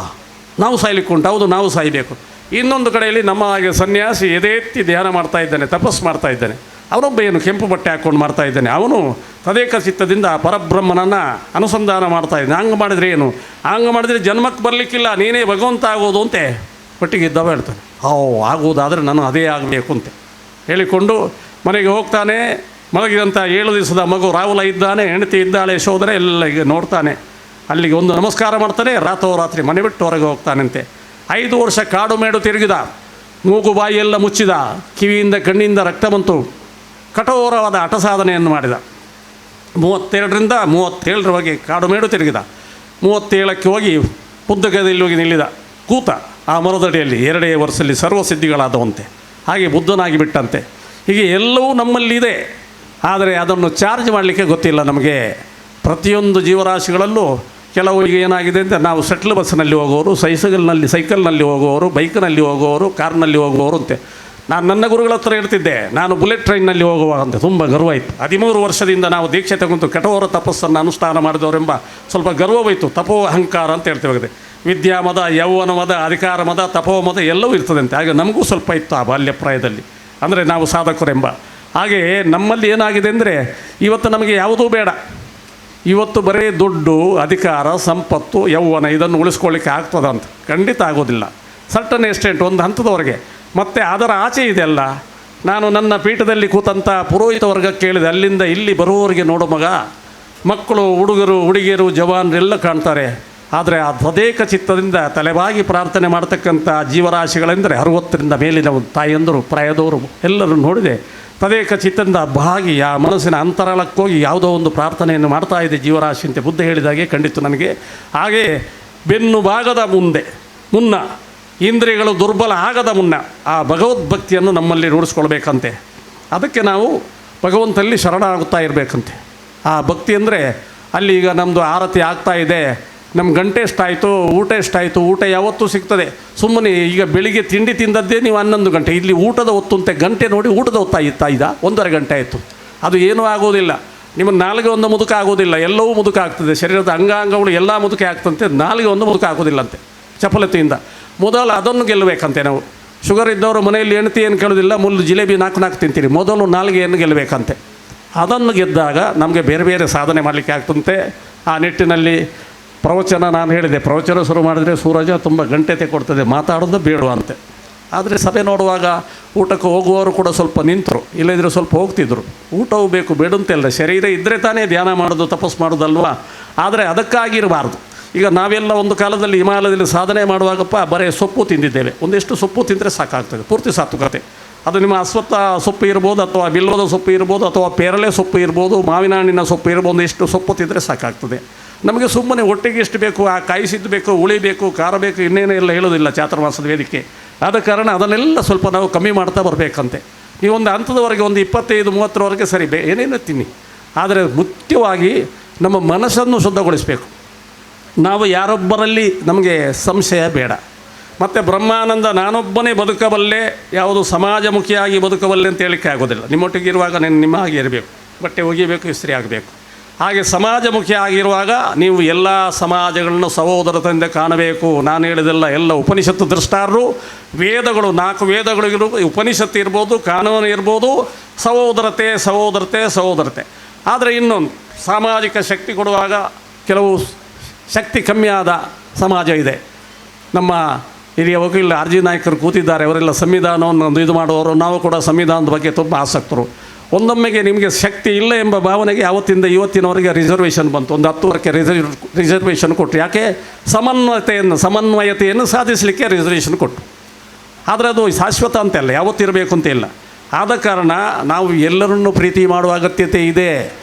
ನಾವು ಸಾಯ್ಲಿಕ್ಕೆ ಉಂಟು? ಹೌದು, ನಾವು ಸಾಯಬೇಕು. ಇನ್ನೊಂದು ಕಡೆಯಲ್ಲಿ ನಮ್ಮ ಹಾಗೆ ಸನ್ಯಾಸಿ ಎದೆತ್ತಿ ಧ್ಯಾನ ಮಾಡ್ತಾ ಇದ್ದಾನೆ, ತಪಸ್ಸು ಮಾಡ್ತಾ ಇದ್ದಾನೆ. ಅವನೊಬ್ಬ ಏನು ಕೆಂಪು ಬಟ್ಟೆ ಹಾಕ್ಕೊಂಡು ಮಾಡ್ತಾ ಇದ್ದಾನೆ. ಅವನು ತದೇಕ ಚಿತ್ತದಿಂದ ಪರಬ್ರಹ್ಮನನ್ನು ಅನುಸಂಧಾನ ಮಾಡ್ತಾ ಇದ್ದಾನೆ. ಹಂಗೆ ಮಾಡಿದರೆ ಏನು? ಹಂಗೆ ಮಾಡಿದರೆ ಜನ್ಮಕ್ಕೆ ಬರಲಿಕ್ಕಿಲ್ಲ, ನೀನೇ ಭಗವಂತ ಆಗೋದು ಅಂತೆ ಒಟ್ಟಿಗೆ ಇದ್ದವ ಹೇಳ್ತಾನೆ. ಆಗುವುದಾದರೆ ನಾನು ಅದೇ ಆಗಬೇಕು ಅಂತೆ ಹೇಳಿಕೊಂಡು ಮನೆಗೆ ಹೋಗ್ತಾನೆ. ಮಲಗಿದಂಥ 7 ದಿವಸದ ಮಗು ರಾಹುಲ ಇದ್ದಾನೆ, ಹೆಂಡತಿ ಇದ್ದಾಳೆ ಯಶೋಧರೆ, ಎಲ್ಲ ಈಗ ನೋಡ್ತಾನೆ. ಅಲ್ಲಿಗೆ ಒಂದು ನಮಸ್ಕಾರ ಮಾಡ್ತಾನೆ, ರಾತ್ರಿ ಮನೆ ಬಿಟ್ಟು ಹೊರಗೆ ಹೋಗ್ತಾನಂತೆ. 5 ವರ್ಷ ಕಾಡು ಮೇಡು ತಿರುಗಿದ, ಮೂಗು ಬಾಯಿ ಎಲ್ಲ ಮುಚ್ಚಿದ, ಕಿವಿಯಿಂದ ಕಣ್ಣಿಂದ ರಕ್ತ ಬಂತು. ಕಠೋರವಾದ ಹಠಸಾಧನೆಯನ್ನು ಮಾಡಿದ. 32ರಿಂದ 37ರವರೆಗೆ ಕಾಡು ಮೇಡು ತಿರುಗಿದ. 37ಕ್ಕೆ ಹೋಗಿ ಬುದ್ಧಗದಲ್ಲಿ ಹೋಗಿ ನಿಲ್ಲಿದ, ಕೂತ ಆ ಮರದಡಿಯಲ್ಲಿ. 2 ವರ್ಷದಲ್ಲಿ ಸರ್ವಸಿದ್ಧಿಗಳಾದವಂತೆ. ಹಾಗೆ ಬುದ್ಧನಾಗಿ ಬಿಟ್ಟಂತೆ. ಹೀಗೆ ಎಲ್ಲವೂ ನಮ್ಮಲ್ಲಿದೆ, ಆದರೆ ಅದನ್ನು ಚಾರ್ಜ್ ಮಾಡಲಿಕ್ಕೆ ಗೊತ್ತಿಲ್ಲ ನಮಗೆ. ಪ್ರತಿಯೊಂದು ಜೀವರಾಶಿಗಳಲ್ಲೂ ಕೆಲವರಿಗೆ ಏನಾಗಿದೆ ಅಂತ ನಾವು ಸೆಟ್ಲ್ ಬಸ್ನಲ್ಲಿ ಹೋಗೋರು, ಸೈಕಲ್ನಲ್ಲಿ ಹೋಗುವವರು, ಬೈಕ್ನಲ್ಲಿ ಹೋಗುವವರು, ಕಾರ್ನಲ್ಲಿ ಹೋಗುವವರು ಅಂತೆ. ನಾನು ನನ್ನ ಗುರುಗಳ ಹತ್ರ ಹೇಳ್ತಿದ್ದೆ, ನಾನು ಬುಲೆಟ್ ಟ್ರೈನ್ನಲ್ಲಿ ಹೋಗುವಾಗ ಅಂತ ತುಂಬ ಗರ್ವ ಇತ್ತು. 13 ವರ್ಷದಿಂದ ನಾವು ದೀಕ್ಷೆ ತಗೊಂಡು ಕಠೋರ ತಪಸ್ಸನ್ನು ಅನುಷ್ಠಾನ ಮಾಡಿದವರೆಂಬ ಸ್ವಲ್ಪ ಗರ್ವವಾಯಿತು. ತಪೋ ಅಹಂಕಾರ ಅಂತ ಹೇಳ್ತೇವೆ. ವಿದ್ಯಾ ಮದ, ಯೌವನ ಮದ, ಅಧಿಕಾರ ಮದ, ತಪೋ ಮದ ಎಲ್ಲವೂ ಇರ್ತದಂತೆ. ಹಾಗೆ ನಮಗೂ ಸ್ವಲ್ಪ ಇತ್ತು ಆ ಬಾಲ್ಯ ಪ್ರಾಯದಲ್ಲಿ, ಅಂದರೆ ನಾವು ಸಾಧಕರೆಂಬ. ಹಾಗೆ ನಮ್ಮಲ್ಲಿ ಏನಾಗಿದೆ ಅಂದರೆ ಇವತ್ತು ನಮಗೆ ಯಾವುದೂ ಬೇಡ. ಇವತ್ತು ಬರೀ ದುಡ್ಡು, ಅಧಿಕಾರ, ಸಂಪತ್ತು, ಯೌವನ ಇದನ್ನು ಉಳಿಸ್ಕೊಳ್ಳಿಕ್ಕೆ ಆಗ್ತದಂತ ಖಂಡಿತ ಆಗೋದಿಲ್ಲ. ಸರ್ಟನ್ ಎಕ್ಸ್ಟೆಂಟ್ ಒಂದು ಹಂತದವರೆಗೆ. ಮತ್ತು ಅದರ ಆಚೆ ಇದೆಲ್ಲ. ನಾನು ನನ್ನ ಪೀಠದಲ್ಲಿ ಕೂತಂಥ ಪುರೋಹಿತ ವರ್ಗ ಕೇಳಿದೆ, ಅಲ್ಲಿಂದ ಇಲ್ಲಿ ಬರುವವರಿಗೆ ನೋಡು ಮಗ, ಮಕ್ಕಳು, ಹುಡುಗರು, ಹುಡುಗಿಯರು, ಜವಾನರೆಲ್ಲ ಕಾಣ್ತಾರೆ. ಆದರೆ ಆ ತದೇಕ ಚಿತ್ತದಿಂದ ತಲೆಬಾಗಿ ಪ್ರಾರ್ಥನೆ ಮಾಡ್ತಕ್ಕಂಥ ಜೀವರಾಶಿಗಳೆಂದರೆ 60ರಿಂದ ಮೇಲಿನ ತಾಯಿಯಂದರು, ಪ್ರಾಯದವರು ಎಲ್ಲರೂ ನೋಡಿದೆ. ತದೇಕ ಚಿತ್ತದಿಂದ ಬಾಗಿ ಆ ಮನಸ್ಸಿನ ಅಂತರಾಳಕ್ಕೋಗಿ ಯಾವುದೋ ಒಂದು ಪ್ರಾರ್ಥನೆಯನ್ನು ಮಾಡ್ತಾ ಇದೆ ಜೀವರಾಶಿ ಅಂತ ಬುದ್ಧ ಹೇಳಿದಾಗೆ ಕಂಡಿತು ನನಗೆ. ಹಾಗೆ ಬೆನ್ನು ಭಾಗದ ಮುನ್ನ ಇಂದ್ರಿಯಗಳು ದುರ್ಬಲ ಆಗದ ಮುನ್ನ ಆ ಭಗವದ್ಭಕ್ತಿಯನ್ನು ನಮ್ಮಲ್ಲಿ ರೂಢಿಸ್ಕೊಳ್ಬೇಕಂತೆ. ಅದಕ್ಕೆ ನಾವು ಭಗವಂತನಲ್ಲಿ ಶರಣಾಗುತ್ತಾ ಇರಬೇಕಂತೆ. ಆ ಭಕ್ತಿ ಅಂದರೆ ಅಲ್ಲಿ ಈಗ ನಮ್ಮದು ಆರತಿ ಆಗ್ತಾ ಇದೆ, ನಮ್ಮ ಗಂಟೆ ಎಷ್ಟಾಯಿತು, ಊಟ ಎಷ್ಟಾಯಿತು, ಊಟ ಯಾವತ್ತೂ ಸಿಗ್ತದೆ. ಸುಮ್ಮನೆ ಈಗ ಬೆಳಿಗ್ಗೆ ತಿಂಡಿ ತಿಂದದ್ದೇ ನೀವು 11 ಗಂಟೆ, ಇಲ್ಲಿ ಊಟದ ಹೊತ್ತು ಅಂತ ಗಂಟೆ ನೋಡಿ ಊಟದ ಹೊತ್ತಾಯಿತಾಯಿದ 1.5 ಗಂಟೆ ಆಯಿತು. ಅದು ಏನೂ ಆಗೋದಿಲ್ಲ. ನಿಮ್ಮ ನಾಲಿಗೆ ಒಂದು ಮುದುಕ ಆಗೋದಿಲ್ಲ, ಎಲ್ಲವೂ ಮುದುಕ ಆಗ್ತದೆ. ಶರೀರದ ಅಂಗಾಂಗಗಳು ಎಲ್ಲ ಮುದುಕೆ ಆಗ್ತಂತೆ, ನಾಲಿಗೆ ಒಂದು ಮುದುಕ ಆಗೋದಿಲ್ಲಂತೆ ಚಪಲತೆಯಿಂದ. ಮೊದಲು ಅದನ್ನು ಗೆಲ್ಲಬೇಕಂತೆ ನಾವು. ಶುಗರ್ ಇದ್ದವರು ಮನೆಯಲ್ಲಿ ಹೆಂಡತಿ ಏನು ಕೇಳೋದಿಲ್ಲ, ಮುಳ್ಳು ಜಿಲೇಬಿ 4 ತಿಂತೀರಿ. ಮೊದಲು ನಾಲಿಗೆಯನ್ನು ಗೆಲ್ಲಬೇಕಂತೆ. ಅದನ್ನು ಗೆದ್ದಾಗ ನಮಗೆ ಬೇರೆ ಬೇರೆ ಸಾಧನೆ ಮಾಡಲಿಕ್ಕೆ ಆಗ್ತಂತೆ. ಆ ನಿಟ್ಟಿನಲ್ಲಿ ಪ್ರವಚನ ನಾನು ಹೇಳಿದೆ, ಪ್ರವಚನ ಶುರು ಮಾಡಿದರೆ ಸೂರಜ ತುಂಬ ಗಂಟೆತೆ ಕೊಡ್ತದೆ, ಮಾತಾಡೋದು ಬೇಡವಂತೆ. ಆದರೆ ಸಭೆ ನೋಡುವಾಗ ಊಟಕ್ಕೆ ಹೋಗುವವರು ಕೂಡ ಸ್ವಲ್ಪ ನಿಂತರು, ಇಲ್ಲದಿದ್ದರೆ ಸ್ವಲ್ಪ ಹೋಗ್ತಿದ್ರು. ಊಟವೂ ಬೇಕು, ಬೇಡಂತೆಲ್ಲ. ಶರೀರ ಇದ್ದರೆ ತಾನೇ ಧ್ಯಾನ ಮಾಡೋದು, ತಪಸ್ಸು ಮಾಡೋದಲ್ವ. ಆದರೆ ಅದಕ್ಕಾಗಿರಬಾರ್ದು. ಈಗ ನಾವೆಲ್ಲ ಒಂದು ಕಾಲದಲ್ಲಿ ಹಿಮಾಲಯದಲ್ಲಿ ಸಾಧನೆ ಮಾಡುವಾಗಪ್ಪ ಬರೀ ಸೊಪ್ಪು ತಿಂದಿದ್ದೇವೆ. ಒಂದಿಷ್ಟು ಸೊಪ್ಪು ತಿಂದರೆ ಸಾಕಾಗ್ತದೆ, ಪೂರ್ತಿ ಸಾತ್ವಿಕತೆ. ಅದು ನಿಮ್ಮ ಅಶ್ವತ್ಥ ಸೊಪ್ಪು ಇರ್ಬೋದು, ಅಥವಾ ಬಿಲ್ವದ ಸೊಪ್ಪು ಇರ್ಬೋದು, ಅಥವಾ ಪೇರಳೆ ಸೊಪ್ಪು ಇರ್ಬೋದು, ಮಾವಿನ ಹಣ್ಣಿನ ಸೊಪ್ಪು ಇರ್ಬೋದು. ಎಷ್ಟು ಸೊಪ್ಪು ತಿಂದರೆ ಸಾಕಾಗ್ತದೆ ನಮಗೆ. ಸುಮ್ಮನೆ ಹೊಟ್ಟೆಗೆ ಎಷ್ಟು ಬೇಕು, ಆ ಕಾಯಿಸಿದ್ದು ಬೇಕು, ಹುಳಿ ಬೇಕು, ಖಾರ ಬೇಕು, ಇನ್ನೇನು ಎಲ್ಲ ಹೇಳೋದಿಲ್ಲ ಚಾತುರ್ಮಾಸದ ವೇದಿಕೆ. ಆದ ಕಾರಣ ಅದನ್ನೆಲ್ಲ ಸ್ವಲ್ಪ ನಾವು ಕಮ್ಮಿ ಮಾಡ್ತಾ ಬರಬೇಕಂತೆ. ಈ ಒಂದು ಹಂತದವರೆಗೆ ಒಂದು 25-30ರವರೆಗೆ ಸರಿ ಏನೇನು ತಿನ್ನಿ. ಆದರೆ ಮುಖ್ಯವಾಗಿ ನಮ್ಮ ಮನಸ್ಸನ್ನು ಶುದ್ಧಗೊಳಿಸಬೇಕು. ನಾವು ಯಾರೊಬ್ಬರಲ್ಲಿ ನಮಗೆ ಸಂಶಯ ಬೇಡ. ಮತ್ತು ಬ್ರಹ್ಮಾನಂದ ನಾನೊಬ್ಬನೇ ಬದುಕಬಲ್ಲೆ, ಯಾವುದು ಸಮಾಜಮುಖಿಯಾಗಿ ಬದುಕಬಲ್ಲೆ ಅಂತ ಹೇಳಲಿಕ್ಕೆ ಆಗೋದಿಲ್ಲ. ನಿಮ್ಮೊಟ್ಟಿಗೆ ಇರುವಾಗ ನಿಮ್ಮ ಹಾಗೆ ಇರಬೇಕು, ಬಟ್ಟೆ ಒಗಿಬೇಕು, ಇಸ್ತ್ರಿ ಆಗಬೇಕು. ಹಾಗೆ ಸಮಾಜಮುಖಿ ಆಗಿರುವಾಗ ನೀವು ಎಲ್ಲ ಸಮಾಜಗಳನ್ನು ಸಹೋದರತೆಯಿಂದ ಕಾಣಬೇಕು. ನಾನು ಹೇಳಿದೆಲ್ಲ ಎಲ್ಲ ಉಪನಿಷತ್ತು ದೃಷ್ಟಾರರು, ವೇದಗಳು 4 ವೇದಗಳಿಗಿರು, ಉಪನಿಷತ್ತು ಇರ್ಬೋದು, ಕಾನೂನು ಇರ್ಬೋದು, ಸಹೋದರತೆ ಸಹೋದರತೆ ಸಹೋದರತೆ. ಆದರೆ ಇನ್ನೊಂದು ಸಾಮಾಜಿಕ ಶಕ್ತಿ ಕೊಡುವಾಗ ಕೆಲವು ಶಕ್ತಿ ಕಮ್ಮಿಯಾದ ಸಮಾಜ ಇದೆ. ನಮ್ಮ ಹಿರಿಯ ವಕೀಲ ಆರ್.ಜಿ. ನಾಯ್ಕರು ಕೂತಿದ್ದಾರೆ, ಅವರೆಲ್ಲ ಸಂವಿಧಾನವನ್ನು ಇದು ಮಾಡುವವರು. ನಾವು ಕೂಡ ಸಂವಿಧಾನದ ಬಗ್ಗೆ ತುಂಬ ಆಸಕ್ತರು. ಒಂದೊಮ್ಮೆಗೆ ನಿಮಗೆ ಶಕ್ತಿ ಇಲ್ಲ ಎಂಬ ಭಾವನೆಗೆ ಆವತ್ತಿಂದ ಇವತ್ತಿನವರೆಗೆ ರಿಸರ್ವೇಷನ್ ಬಂತು. ಒಂದು 10 ವರ್ಷಕ್ಕೆ ರಿಸರ್ವೇಷನ್ ಕೊಟ್ಟರು. ಯಾಕೆ? ಸಮನ್ವಯತೆಯನ್ನು ಸಾಧಿಸಲಿಕ್ಕೆ ರಿಸರ್ವೇಷನ್ ಕೊಟ್ಟರು. ಆದರೆ ಅದು ಶಾಶ್ವತ ಅಂತೆಲ್ಲ, ಯಾವತ್ತಿರಬೇಕು ಅಂತ ಇಲ್ಲ. ಆದ ಕಾರಣ ನಾವು ಎಲ್ಲರನ್ನೂ ಪ್ರೀತಿ ಮಾಡುವ ಅಗತ್ಯತೆ ಇದೆ.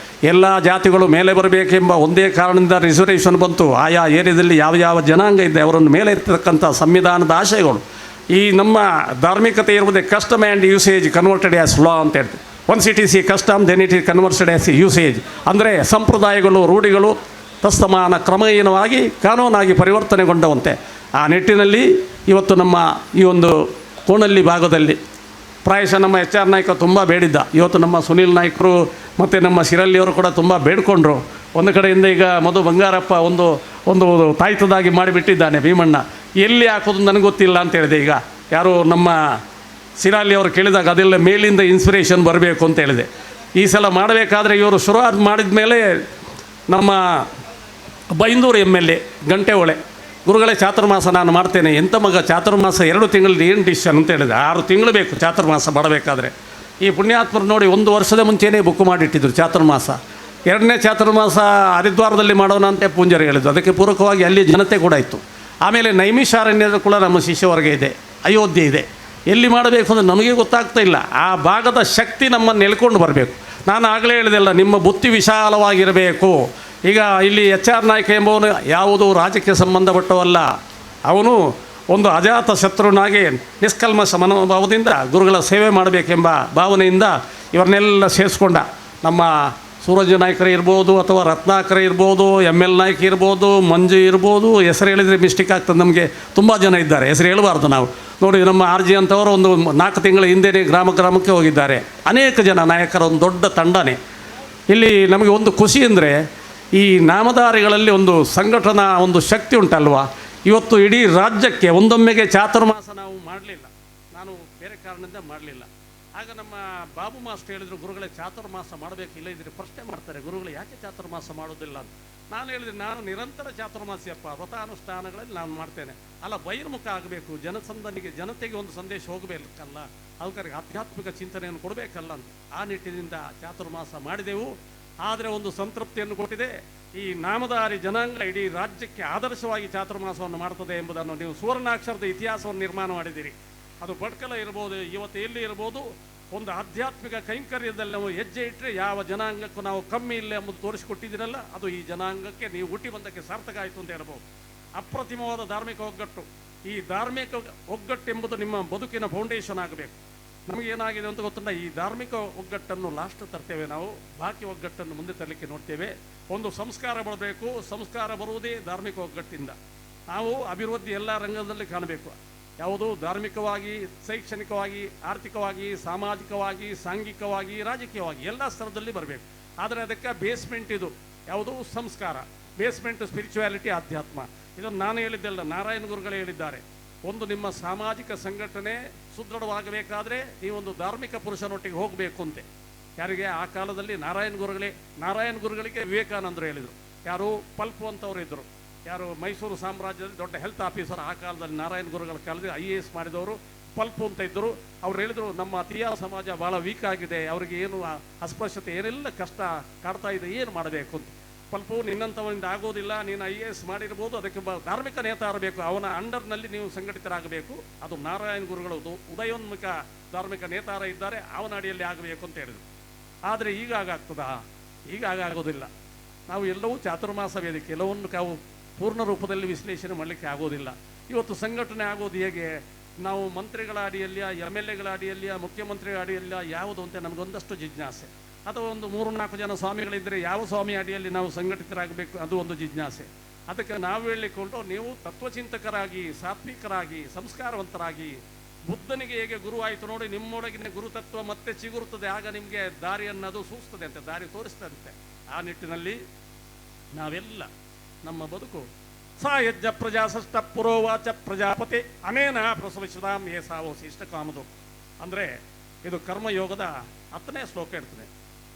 ಎಲ್ಲ ಜಾತಿಗಳು ಮೇಲೆ ಬರಬೇಕೆಂಬ ಒಂದೇ ಕಾರಣದಿಂದ ರಿಸರ್ವೇಷನ್ ಬಂತು. ಆಯಾ ಏರಿಯಾದಲ್ಲಿ ಯಾವ ಯಾವ ಜನಾಂಗ ಇದೆ ಅವರನ್ನು ಮೇಲೆ ಇರ್ತಕ್ಕಂಥ ಸಂವಿಧಾನದ ಆಶಯಗಳು. ಈ ನಮ್ಮ ಧಾರ್ಮಿಕತೆ ಇರುವುದೇ custom and usage converted as law ಅಂತ ಹೇಳ್ತೀವಿ. Once it is a custom then it is converted as a usage. ಅಂದರೆ ಸಂಪ್ರದಾಯಗಳು, ರೂಢಿಗಳು ತತ್ಸಮಾನ ಕ್ರಮೇಣವಾಗಿ ಕಾನೂನಾಗಿ ಪರಿವರ್ತನೆಗೊಂಡವಂತೆ. ಆ ನಿಟ್ಟಿನಲ್ಲಿ ಇವತ್ತು ನಮ್ಮ ಈ ಒಂದು ಕೋಣಲ್ಲಿ ಭಾಗದಲ್ಲಿ ಪ್ರಾಯಶಃ ನಮ್ಮ HR ನಾಯ್ಕ ತುಂಬ ಬೇಡಿದ್ದ. ಇವತ್ತು ನಮ್ಮ ಸುನೀಲ್ ನಾಯ್ಕರು ಮತ್ತು ನಮ್ಮ ಶಿರಲ್ಲಿಯವರು ಕೂಡ ತುಂಬ ಬೇಡ್ಕೊಂಡ್ರು. ಒಂದು ಕಡೆಯಿಂದ ಈಗ ಮಧು ಬಂಗಾರಪ್ಪ ಒಂದು ತಾಯ್ತದಾಗಿ ಮಾಡಿಬಿಟ್ಟಿದ್ದಾನೆ ಭೀಮಣ್ಣ. ಎಲ್ಲಿ ಹಾಕೋದು ನನಗೆ ಗೊತ್ತಿಲ್ಲ ಅಂತ ಹೇಳಿದೆ. ಈಗ ಯಾರು ನಮ್ಮ ಶಿರಾಲಿ ಅವರು ಕೇಳಿದಾಗ ಅದೆಲ್ಲ ಮೇಲಿಂದ ಇನ್ಸ್ಪಿರೇಷನ್ ಬರಬೇಕು ಅಂತ ಹೇಳಿದೆ. ಈ ಸಲ ಮಾಡಬೇಕಾದ್ರೆ ಇವರು ಶುರುವಾತ್ ಮಾಡಿದ ಮೇಲೆ ನಮ್ಮ ಬೈಂದೂರು MLA ಗಂಟೆಹೊಳೆ, ಗುರುಗಳೇ ಚಾತುರ್ಮಾಸ ನಾನು ಮಾಡ್ತೇನೆ. ಎಂಥ ಮಗ ಚಾತುರ್ಮಾಸ 2 ತಿಂಗಳಲ್ಲಿ ಏನು ಡಿಸಿಷನ್ ಅಂತ ಹೇಳಿದೆ. 6 ತಿಂಗಳು ಬೇಕು ಚಾತುರ್ಮಾಸ ಮಾಡಬೇಕಾದ್ರೆ. ಈ ಪುಣ್ಯಾತ್ಮರು ನೋಡಿ 1 ವರ್ಷದ ಮುಂಚೆನೇ ಬುಕ್ ಮಾಡಿಟ್ಟಿದ್ರು ಚಾತುರ್ಮಾಸ. 2ನೇ ಚಾತುರ್ಮಾಸ ಹರಿದ್ವಾರದಲ್ಲಿ ಮಾಡೋಣ ಅಂತ ಪೂಂಜಾರಿ ಹೇಳಿದ್ರು. ಅದಕ್ಕೆ ಪೂರಕವಾಗಿ ಅಲ್ಲಿ ಜನತೆ ಕೂಡ ಇತ್ತು. ಆಮೇಲೆ ನೈಮಿಷಾರಣ್ಯದ ಕೂಡ ನಮ್ಮ ಶಿಷ್ಯವರ್ಗ ಇದೆ, ಅಯೋಧ್ಯೆ ಇದೆ. ಎಲ್ಲಿ ಮಾಡಬೇಕು ಅಂದರೆ ನಮಗೆ ಗೊತ್ತಾಗ್ತಾ ಇಲ್ಲ. ಆ ಭಾಗದ ಶಕ್ತಿ ನಮ್ಮನ್ನು ಎಳ್ಕೊಂಡು ಬರಬೇಕು. ನಾನು ಆಗಲೇ ಹೇಳಿದೆಲ್ಲ, ನಿಮ್ಮ ಬುದ್ಧಿ ವಿಶಾಲವಾಗಿರಬೇಕು. ಈಗ ಇಲ್ಲಿ HR ನಾಯ್ಕ ಎಂಬವನು ಯಾವುದೂ ರಾಜ್ಯಕ್ಕೆ ಸಂಬಂಧಪಟ್ಟವಲ್ಲ. ಅವನು ಒಂದು ಅಜಾತ ಶತ್ರುನಾಗಿ ನಿಷ್ಕಲ್ಮಶ ಮನೋಭಾವದಿಂದ ಗುರುಗಳ ಸೇವೆ ಮಾಡಬೇಕೆಂಬ ಭಾವನೆಯಿಂದ ಇವರನ್ನೆಲ್ಲ ಸೇರಿಸ್ಕೊಂಡ. ನಮ್ಮ ಸೂರಜ್ ನಾಯ್ಕರೇ ಇರ್ಬೋದು, ಅಥವಾ ರತ್ನಾಕರ ಇರ್ಬೋದು, ML ನಾಯ್ಕ ಇರ್ಬೋದು, ಮಂಜು ಇರ್ಬೋದು. ಹೆಸರು ಹೇಳಿದರೆ ಮಿಸ್ಟೇಕ್ ಆಗ್ತದೆ. ನಮಗೆ ತುಂಬ ಜನ ಇದ್ದಾರೆ, ಹೆಸರು ಹೇಳಬಾರ್ದು ನಾವು. ನೋಡಿ, ನಮ್ಮ RG ಅಂತವರು ಒಂದು 4 ತಿಂಗಳ ಹಿಂದೆಯೇ ಗ್ರಾಮಕ್ಕೆ ಹೋಗಿದ್ದಾರೆ. ಅನೇಕ ಜನ ನಾಯಕರ ಒಂದು ದೊಡ್ಡ ತಂಡನೇ. ಇಲ್ಲಿ ನಮಗೆ ಒಂದು ಖುಷಿ ಅಂದರೆ, ಈ ನಾಮಧಾರಿಗಳಲ್ಲಿ ಒಂದು ಸಂಘಟನಾ ಒಂದು ಶಕ್ತಿ ಉಂಟಲ್ವಾ. ಇವತ್ತು ಇಡೀ ರಾಜ್ಯಕ್ಕೆ ಒಂದೊಮ್ಮೆಗೆ ಚಾತುರ್ಮಾಸ ನಾವು ಮಾಡಲಿಲ್ಲ, ನಾನು ಬೇರೆ ಕಾರಣದಿಂದ ಮಾಡಲಿಲ್ಲ. ಆಗ ನಮ್ಮ ಬಾಬು ಮಾಸ್ಟರ್ ಹೇಳಿದರು, ಗುರುಗಳೇ ಚಾತುರ್ಮಾಸ ಮಾಡಬೇಕು, ಇಲ್ಲ ಇದ್ರೆ ಪ್ರಶ್ನೆ ಮಾಡ್ತಾರೆ, ಗುರುಗಳು ಯಾಕೆ ಚಾತುರ್ಮಾಸ ಮಾಡೋದಿಲ್ಲ ಅಂತ. ನಾನು ಹೇಳಿದೆ, ನಾನು ನಿರಂತರ ಚಾತುರ್ಮಾಸಿಯಪ್ಪ, ವ್ರತಾನುಷ್ಠಾನಗಳಲ್ಲಿ ನಾನು ಮಾಡ್ತೇನೆ. ಅಲ್ಲ, ಬಹಿರ್ಮುಖ ಆಗಬೇಕು, ಜನತೆಗೆ ಒಂದು ಸಂದೇಶ ಹೋಗಬೇಕಲ್ಲ, ಅದಕ್ಕೆ ಆಧ್ಯಾತ್ಮಿಕ ಚಿಂತನೆಯನ್ನು ಕೊಡಬೇಕಲ್ಲ ಅಂತ ಆ ನಿಟ್ಟಿನಿಂದ ಚಾತುರ್ಮಾಸ ಮಾಡಿದೆವು. ಆದರೆ ಒಂದು ಸಂತೃಪ್ತಿಯನ್ನು ಕೊಟ್ಟಿದೆ. ಈ ನಾಮಧಾರಿ ಜನಾಂಗ ಇಡೀ ರಾಜ್ಯಕ್ಕೆ ಆದರ್ಶವಾಗಿ ಚಾತುರ್ಮಾಸವನ್ನು ಮಾಡ್ತದೆ ಎಂಬುದನ್ನು ನೀವು ಸುವರ್ಣಾಕ್ಷರದ ಇತಿಹಾಸವನ್ನು ನಿರ್ಮಾಣ ಮಾಡಿದ್ದೀರಿ. ಅದು ಭಟ್ಕಳ ಇರ್ಬೋದು, ಇವತ್ತು ಎಲ್ಲಿ ಇರ್ಬೋದು, ಒಂದು ಆಧ್ಯಾತ್ಮಿಕ ಕೈಂಕರ್ಯದಲ್ಲಿ ನಾವು ಹೆಜ್ಜೆ ಇಟ್ಟರೆ ಯಾವ ಜನಾಂಗಕ್ಕೂ ನಾವು ಕಮ್ಮಿ ಇಲ್ಲ ಎಂಬುದು ತೋರಿಸಿಕೊಟ್ಟಿದ್ದೀರಲ್ಲ, ಅದು ಈ ಜನಾಂಗಕ್ಕೆ ನೀವು ಹುಟ್ಟಿ ಬಂದಕ್ಕೆ ಸಾರ್ಥಕ ಆಯಿತು ಅಂತ ಹೇಳ್ಬೋದು. ಅಪ್ರತಿಮವಾದ ಧಾರ್ಮಿಕ ಒಗ್ಗಟ್ಟು. ಈ ಧಾರ್ಮಿಕ ಒಗ್ಗಟ್ಟು ಎಂಬುದು ನಿಮ್ಮ ಬದುಕಿನ ಫೌಂಡೇಶನ್ ಆಗಬೇಕು. ನಮಗೇನಾಗಿದೆ ಅಂತ ಗೊತ್ತಲ್ಲ, ಈ ಧಾರ್ಮಿಕ ಒಗ್ಗಟ್ಟನ್ನು ಲಾಸ್ಟ್ ತರ್ತೇವೆ ನಾವು, ಬಾಕಿ ಒಗ್ಗಟ್ಟನ್ನು ಮುಂದೆ ತರಲಿಕ್ಕೆ ನೋಡ್ತೇವೆ. ಒಂದು ಸಂಸ್ಕಾರ ಬರಬೇಕು, ಸಂಸ್ಕಾರ ಬರುವುದೇ ಧಾರ್ಮಿಕ ಒಗ್ಗಟ್ಟಿಂದ. ನಾವು ಅಭಿವೃದ್ಧಿ ಎಲ್ಲ ರಂಗದಲ್ಲಿ ಕಾಣಬೇಕು. ಯಾವುದು ಧಾರ್ಮಿಕವಾಗಿ, ಶೈಕ್ಷಣಿಕವಾಗಿ, ಆರ್ಥಿಕವಾಗಿ, ಸಾಮಾಜಿಕವಾಗಿ, ಸಾಂಘಿಕವಾಗಿ, ರಾಜಕೀಯವಾಗಿ ಎಲ್ಲ ಸ್ತರದಲ್ಲಿ ಬರಬೇಕು. ಆದರೆ ಅದಕ್ಕೆ ಬೇಸ್ಮೆಂಟ್ ಇದು ಯಾವುದು, ಸಂಸ್ಕಾರ. ಬೇಸ್ಮೆಂಟ್ ಸ್ಪಿರಿಚುಯಾಲಿಟಿ, ಆಧ್ಯಾತ್ಮ. ಇದನ್ನು ನಾನು ಹೇಳಿದ್ದಲ್ಲ, ನಾರಾಯಣ ಗುರುಗಳೇ ಹೇಳಿದ್ದಾರೆ. ಒಂದು ನಿಮ್ಮ ಸಾಮಾಜಿಕ ಸಂಘಟನೆ ಸುದೃಢವಾಗಬೇಕಾದ್ರೆ ನೀವೊಂದು ಧಾರ್ಮಿಕ ಪುರುಷನೊಟ್ಟಿಗೆ ಹೋಗಬೇಕು ಅಂತೆ. ಯಾರಿಗೆ? ಆ ಕಾಲದಲ್ಲಿ ನಾರಾಯಣ ಗುರುಗಳಿಗೆ ವಿವೇಕಾನಂದರು ಹೇಳಿದರು. ಯಾರು? ಪಲ್ಪು ಅಂತವರು ಇದ್ದರು. ಯಾರು? ಮೈಸೂರು ಸಾಮ್ರಾಜ್ಯದಲ್ಲಿ ದೊಡ್ಡ ಹೆಲ್ತ್ ಆಫೀಸರ್ ಆ ಕಾಲದಲ್ಲಿ, ನಾರಾಯಣ ಗುರುಗಳ ಕಾಲದಲ್ಲಿ IAS ಮಾಡಿದವರು ಪಲ್ಪು ಅಂತ ಇದ್ದರು. ಅವ್ರು ಹೇಳಿದರು, ನಮ್ಮ ಅತಿಯ ಸಮಾಜ ಭಾಳ ವೀಕ್ ಆಗಿದೆ, ಅವರಿಗೆ ಏನು ಅಸ್ಪೃಶ್ಯತೆ ಏನೆಲ್ಲ ಕಷ್ಟ ಕಾಡ್ತಾ ಇದೆ, ಏನು ಮಾಡಬೇಕು ಅಂತ. ಪಲ್ಪು, ನಿನ್ನಂಥವರಿಂದ ಆಗೋದಿಲ್ಲ, ನೀನು IAS ಮಾಡಿರ್ಬೋದು, ಅದಕ್ಕೆ ಧಾರ್ಮಿಕ ನೇತಾರ ಬೇಕು, ಅವನ ಅಂಡರ್ನಲ್ಲಿ ನೀವು ಸಂಘಟಿತರಾಗಬೇಕು. ಅದು ನಾರಾಯಣ ಗುರುಗಳು ಉದಯೋನ್ಮುಖ ಧಾರ್ಮಿಕ ನೇತಾರ ಇದ್ದಾರೆ, ಅವನ ಅಡಿಯಲ್ಲಿ ಆಗಬೇಕು ಅಂತ ಹೇಳಿದರು. ಆದರೆ ಈಗ ಆಗಾಗ್ತದಾ? ಈಗ ಆಗೋದಿಲ್ಲ. ನಾವು ಎಲ್ಲವೂ ಚಾತುರ್ಮಾಸ ವೇದಿಕೆ, ಎಲ್ಲವನ್ನು ನಾವು ಪೂರ್ಣ ರೂಪದಲ್ಲಿ ವಿಶ್ಲೇಷಣೆ ಮಾಡಲಿಕ್ಕೆ ಆಗೋದಿಲ್ಲ. ಇವತ್ತು ಸಂಘಟನೆ ಆಗೋದು ಹೇಗೆ? ನಾವು ಮಂತ್ರಿಗಳ ಅಡಿಯಲ್ಲಿಯ, MLAಗಳ ಅಡಿಯಲ್ಲಿಯ, ಮುಖ್ಯಮಂತ್ರಿಗಳ ಅಡಿಯಲ್ಲಿಯ ಯಾವುದು ಅಂತ ನಮಗೊಂದಷ್ಟು ಜಿಜ್ಞಾಸೆ. ಅಥವಾ ಒಂದು 3-4 ಜನ ಸ್ವಾಮಿಗಳಿದ್ದರೆ ಯಾವ ಸ್ವಾಮಿ ಅಡಿಯಲ್ಲಿ ನಾವು ಸಂಘಟಿತರಾಗಬೇಕು, ಅದು ಒಂದು ಜಿಜ್ಞಾಸೆ. ಅದಕ್ಕೆ ನಾವು ಹೇಳಿಕೊಂಡು, ನೀವು ತತ್ವಚಿಂತಕರಾಗಿ, ಸಾತ್ವಿಕರಾಗಿ, ಸಂಸ್ಕಾರವಂತರಾಗಿ, ಬುದ್ಧನಿಗೆ ಹೇಗೆ ಗುರು ಆಯಿತು ನೋಡಿ, ನಿಮ್ಮೊಳಗಿನ ಗುರುತತ್ವ ಮತ್ತೆ ಚಿಗುರುತ್ತದೆ. ಆಗ ನಿಮಗೆ ದಾರಿಯನ್ನದು ಸೂಚಿಸ್ತದೆ ಅಂತೆ, ದಾರಿ ತೋರಿಸ್ತದಂತೆ. ಆ ನಿಟ್ಟಿನಲ್ಲಿ ನಾವೆಲ್ಲ ನಮ್ಮ ಬದುಕು ಸ ಯಜ್ಞ ಪ್ರಜಾಸಷ್ಟ ಪುರೋವಾಚ ಪ್ರಜಾಪತಿ ಅನೇನ ಪ್ರಸವಿಸಿದಾಂ ಏಸಾವೋಸಿ ಇಷ್ಟ ಕಾಮದು. ಅಂದರೆ ಇದು ಕರ್ಮಯೋಗದ 10ನೇ ಶ್ಲೋಕ ಇರ್ತದೆ.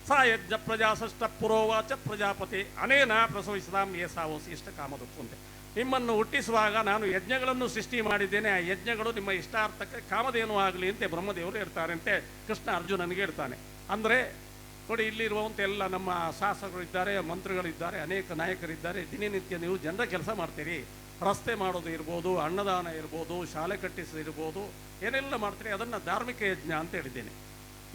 ಸ ಯಜ್ಞ ಪ್ರಜಾಸಷ್ಟ ಪುರೋವಾಚ ಪ್ರಜಾಪತಿ ಅನೇನ ಪ್ರಸವಿಸಿದಾಂ ಏಸಾವೋಸಿ ಇಷ್ಟ ಕಾಮದು ಅಂತೆ. ನಿಮ್ಮನ್ನು ಹುಟ್ಟಿಸುವಾಗ ನಾನು ಯಜ್ಞಗಳನ್ನು ಸೃಷ್ಟಿ ಮಾಡಿದ್ದೇನೆ, ಆ ಯಜ್ಞಗಳು ನಿಮ್ಮ ಇಷ್ಟಾರ್ಥಕ್ಕೆ ಕಾಮಧೇನು ಆಗಲಿ ಅಂತ ಬ್ರಹ್ಮದೇವರು ಹೇಳ್ತಾರೆ ಅಂತೆ. ಕೃಷ್ಣ ಅರ್ಜುನನಿಗೆ ಹೇಳ್ತಾನೆ. ಅಂದರೆ ನೋಡಿ, ಇಲ್ಲಿರುವಂಥ ಎಲ್ಲ ನಮ್ಮ ಶಾಸಕರಿದ್ದಾರೆ, ಮಂತ್ರಿಗಳಿದ್ದಾರೆ, ಅನೇಕ ನಾಯಕರಿದ್ದಾರೆ. ದಿನನಿತ್ಯ ನೀವು ಜನರ ಕೆಲಸ ಮಾಡ್ತೀರಿ. ರಸ್ತೆ ಮಾಡೋದು ಇರ್ಬೋದು, ಅನ್ನದಾನ ಇರ್ಬೋದು, ಶಾಲೆ ಕಟ್ಟಿಸೋದಿರ್ಬೋದು, ಏನೆಲ್ಲ ಮಾಡ್ತೀರಿ, ಅದನ್ನು ಧಾರ್ಮಿಕ ಯಜ್ಞ ಅಂತ ಹೇಳಿದ್ದೇನೆ.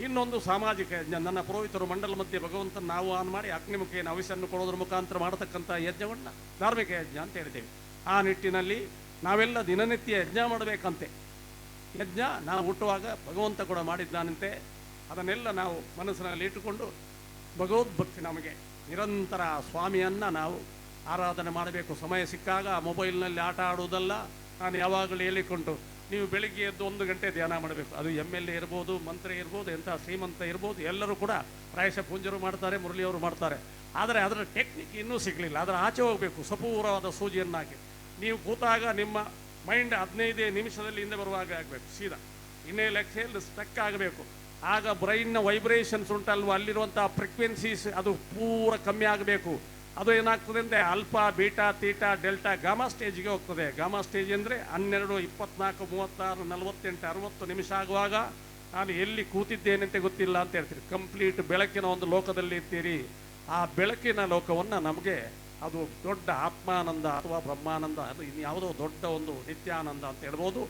ಇನ್ನೊಂದು ಸಾಮಾಜಿಕ ಯಜ್ಞ. ನನ್ನ ಪುರೋಹಿತರು ಮಂಡಲ ಮಧ್ಯೆ ಭಗವಂತನ ನಾವು ಆನ್ ಮಾಡಿ ಅಗ್ನಿಮುಖೇನ ಹವಿಸ್ಸನ್ನು ಕೊಡೋದ್ರ ಮುಖಾಂತರ ಮಾಡತಕ್ಕಂಥ ಯಜ್ಞವನ್ನು ಧಾರ್ಮಿಕ ಯಜ್ಞ ಅಂತ ಹೇಳಿದ್ದೇವೆ. ಆ ನಿಟ್ಟಿನಲ್ಲಿ ನಾವೆಲ್ಲ ದಿನನಿತ್ಯ ಯಜ್ಞ ಮಾಡಬೇಕಂತೆ. ಯಜ್ಞ ನಾವು ಹುಟ್ಟುವಾಗ ಭಗವಂತ ಕೂಡ ಮಾಡಿದ್ದಾನಂತೆ. ಅದನ್ನೆಲ್ಲ ನಾವು ಮನಸ್ಸಿನಲ್ಲಿ ಇಟ್ಟುಕೊಂಡು ಭಗವದ್ಭಕ್ತಿ ನಮಗೆ ನಿರಂತರ ಸ್ವಾಮಿಯನ್ನು ನಾವು ಆರಾಧನೆ ಮಾಡಬೇಕು. ಸಮಯ ಸಿಕ್ಕಾಗ ಮೊಬೈಲ್ನಲ್ಲಿ ಆಟ ಆಡುವುದಲ್ಲ. ನಾನು ಯಾವಾಗಲೂ ಹೇಳಿಕೊಂಡು, ನೀವು ಬೆಳಿಗ್ಗೆ ಎದ್ದು 1 ಗಂಟೆ ಧ್ಯಾನ ಮಾಡಬೇಕು. ಅದು MLA ಇರ್ಬೋದು, ಮಂತ್ರಿ ಇರ್ಬೋದು, ಎಂಥ ಶ್ರೀಮಂತ ಇರ್ಬೋದು, ಎಲ್ಲರೂ ಕೂಡ ಪ್ರಾಯಶಃ ಪೂಂಜರು ಮಾಡ್ತಾರೆ, ಮುರಳಿಯವರು ಮಾಡ್ತಾರೆ. ಆದರೆ ಅದರ ಟೆಕ್ನಿಕ್ ಇನ್ನೂ ಸಿಗಲಿಲ್ಲ. ಅದರ ಆಚೆ ಹೋಗಬೇಕು. ಸಪೂರವಾದ ಸೂಜಿಯನ್ನಾಗಿ ನೀವು ಕೂತಾಗ ನಿಮ್ಮ ಮೈಂಡ್ 15 ನಿಮಿಷದಲ್ಲಿ ಹಿಂದೆ ಬರುವಾಗ ಆಗಬೇಕು. ಸೀದಾ ಇನ್ನೇನು ಎಕ್ಸೇಲ್ ಸ್ಟಕ್ ಆಗಬೇಕು. ಆಗ ಬ್ರೈನ್ನ ವೈಬ್ರೇಷನ್ಸ್ ಉಂಟಲ್ವ, ಅಲ್ಲಿರುವಂಥ ಫ್ರೀಕ್ವೆನ್ಸೀಸ್ ಅದು ಪೂರ ಕಮ್ಮಿ ಆಗಬೇಕು. ಅದು ಏನಾಗ್ತದೆ ಅಂದರೆ alpha, beta, theta, delta, gamma ಸ್ಟೇಜ್ಗೆ ಹೋಗ್ತದೆ. ಗಾಮಾ ಸ್ಟೇಜ್ ಅಂದರೆ 12, 24, 36, 48, 60 ನಿಮಿಷ ಆಗುವಾಗ ನಾನು ಎಲ್ಲಿ ಕೂತಿದ್ದೇನೆಂತ ಗೊತ್ತಿಲ್ಲ ಅಂತ ಹೇಳ್ತೀರಿ. ಕಂಪ್ಲೀಟ್ ಬೆಳಕಿನ ಒಂದು ಲೋಕದಲ್ಲಿ ಇರ್ತೀರಿ. ಆ ಬೆಳಕಿನ ಲೋಕವನ್ನು ನಮಗೆ ಅದು ದೊಡ್ಡ ಆತ್ಮಾನಂದ ಅಥವಾ ಬ್ರಹ್ಮಾನಂದ, ಅದು ಇನ್ಯಾವುದೋ ದೊಡ್ಡ ಒಂದು ನಿತ್ಯಾನಂದ ಅಂತ ಹೇಳ್ಬೋದು.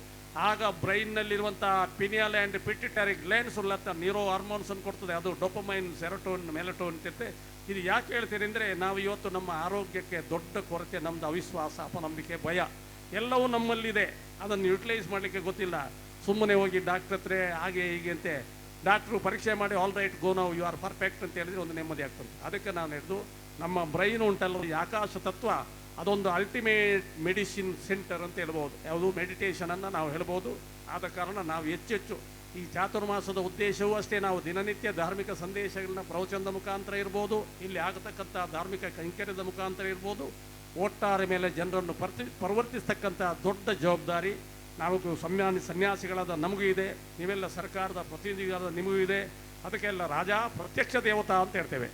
ಆಗ ಬ್ರೈನ್ನಲ್ಲಿರುವಂಥ ಪಿನಿಯಲ್ ಆ್ಯಂಡ್ ಪಿಟ್ಯುಟರಿ ಗ್ಲ್ಯಾಂಡ್ಸ್ ಉಳ್ಳತ್ತ ನ್ಯೂರೋ ಹಾರ್ಮೋನ್ಸನ್ನು ಕೊಡ್ತದೆ. ಅದು ಡೋಪಮೈನ್, ಸೆರೋಟೋನ್, ಮೆಲಟೋನ್ ಇರುತ್ತೆ. ಇದು ಯಾಕೆ ಹೇಳ್ತೀರಿ ಅಂದರೆ, ನಾವು ಇವತ್ತು ನಮ್ಮ ಆರೋಗ್ಯಕ್ಕೆ ದೊಡ್ಡ ಕೊರತೆ, ನಮ್ಮದು ಅವಿಶ್ವಾಸ, ಅಪನಂಬಿಕೆ, ಭಯ ಎಲ್ಲವೂ ನಮ್ಮಲ್ಲಿದೆ. ಅದನ್ನು ಯುಟಿಲೈಸ್ ಮಾಡಲಿಕ್ಕೆ ಗೊತ್ತಿಲ್ಲ. ಸುಮ್ಮನೆ ಹೋಗಿ ಡಾಕ್ಟ್ರ್ ಹತ್ರ ಹಾಗೆ ಹೀಗೆ ಅಂತೆ ಡಾಕ್ಟ್ರು ಪರೀಕ್ಷೆ ಮಾಡಿ ಆಲ್ ರೈಟ್ ಗೋ ನಾವು ಯು ಆರ್ ಪರ್ಫೆಕ್ಟ್ ಅಂತ ಹೇಳಿದ್ರೆ ಒಂದು ನೆಮ್ಮದಿ ಆಗ್ತದೆ. ಅದಕ್ಕೆ ನಾನು ಹಿಡಿದು ನಮ್ಮ ಬ್ರೈನ್ ಉಂಟಲ್ಲ, ಈ ಆಕಾಶ ತತ್ವ ಅದೊಂದು ಅಲ್ಟಿಮೇಟ್ ಮೆಡಿಸಿನ್ ಸೆಂಟರ್ ಅಂತ ಹೇಳ್ಬೋದು. ಯಾವುದು ಮೆಡಿಟೇಷನನ್ನು ನಾವು ಹೇಳ್ಬೋದು. ಆದ ಕಾರಣ ನಾವು ಹೆಚ್ಚೆಚ್ಚು ಈ ಚಾತುರ್ಮಾಸದ ಉದ್ದೇಶವೂ ಅಷ್ಟೇ, ನಾವು ದಿನನಿತ್ಯ ಧಾರ್ಮಿಕ ಸಂದೇಶಗಳನ್ನ ಪ್ರವಚನದ ಮುಖಾಂತರ ಇರ್ಬೋದು, ಇಲ್ಲಿ ಆಗತಕ್ಕಂಥ ಧಾರ್ಮಿಕ ಕೈಂಕರ್ಯದ ಮುಖಾಂತರ ಇರ್ಬೋದು, ಒಟ್ಟಾರೆ ಮೇಲೆ ಜನರನ್ನು ಪರಿವರ್ತಿಸ್ತಕ್ಕಂಥ ದೊಡ್ಡ ಜವಾಬ್ದಾರಿ ನಾವು ಸನ್ಯಾಸಿಗಳಾದ ನಮಗೂ ಇದೆ, ನೀವೆಲ್ಲ ಸರ್ಕಾರದ ಪ್ರತಿನಿಧಿಗಳಾದ ನಿಮಗೂ ಇದೆ. ಅದಕ್ಕೆಲ್ಲ ರಾಜ ಪ್ರತ್ಯಕ್ಷ ದೇವತಾ ಅಂತ ಹೇಳ್ತೇವೆ.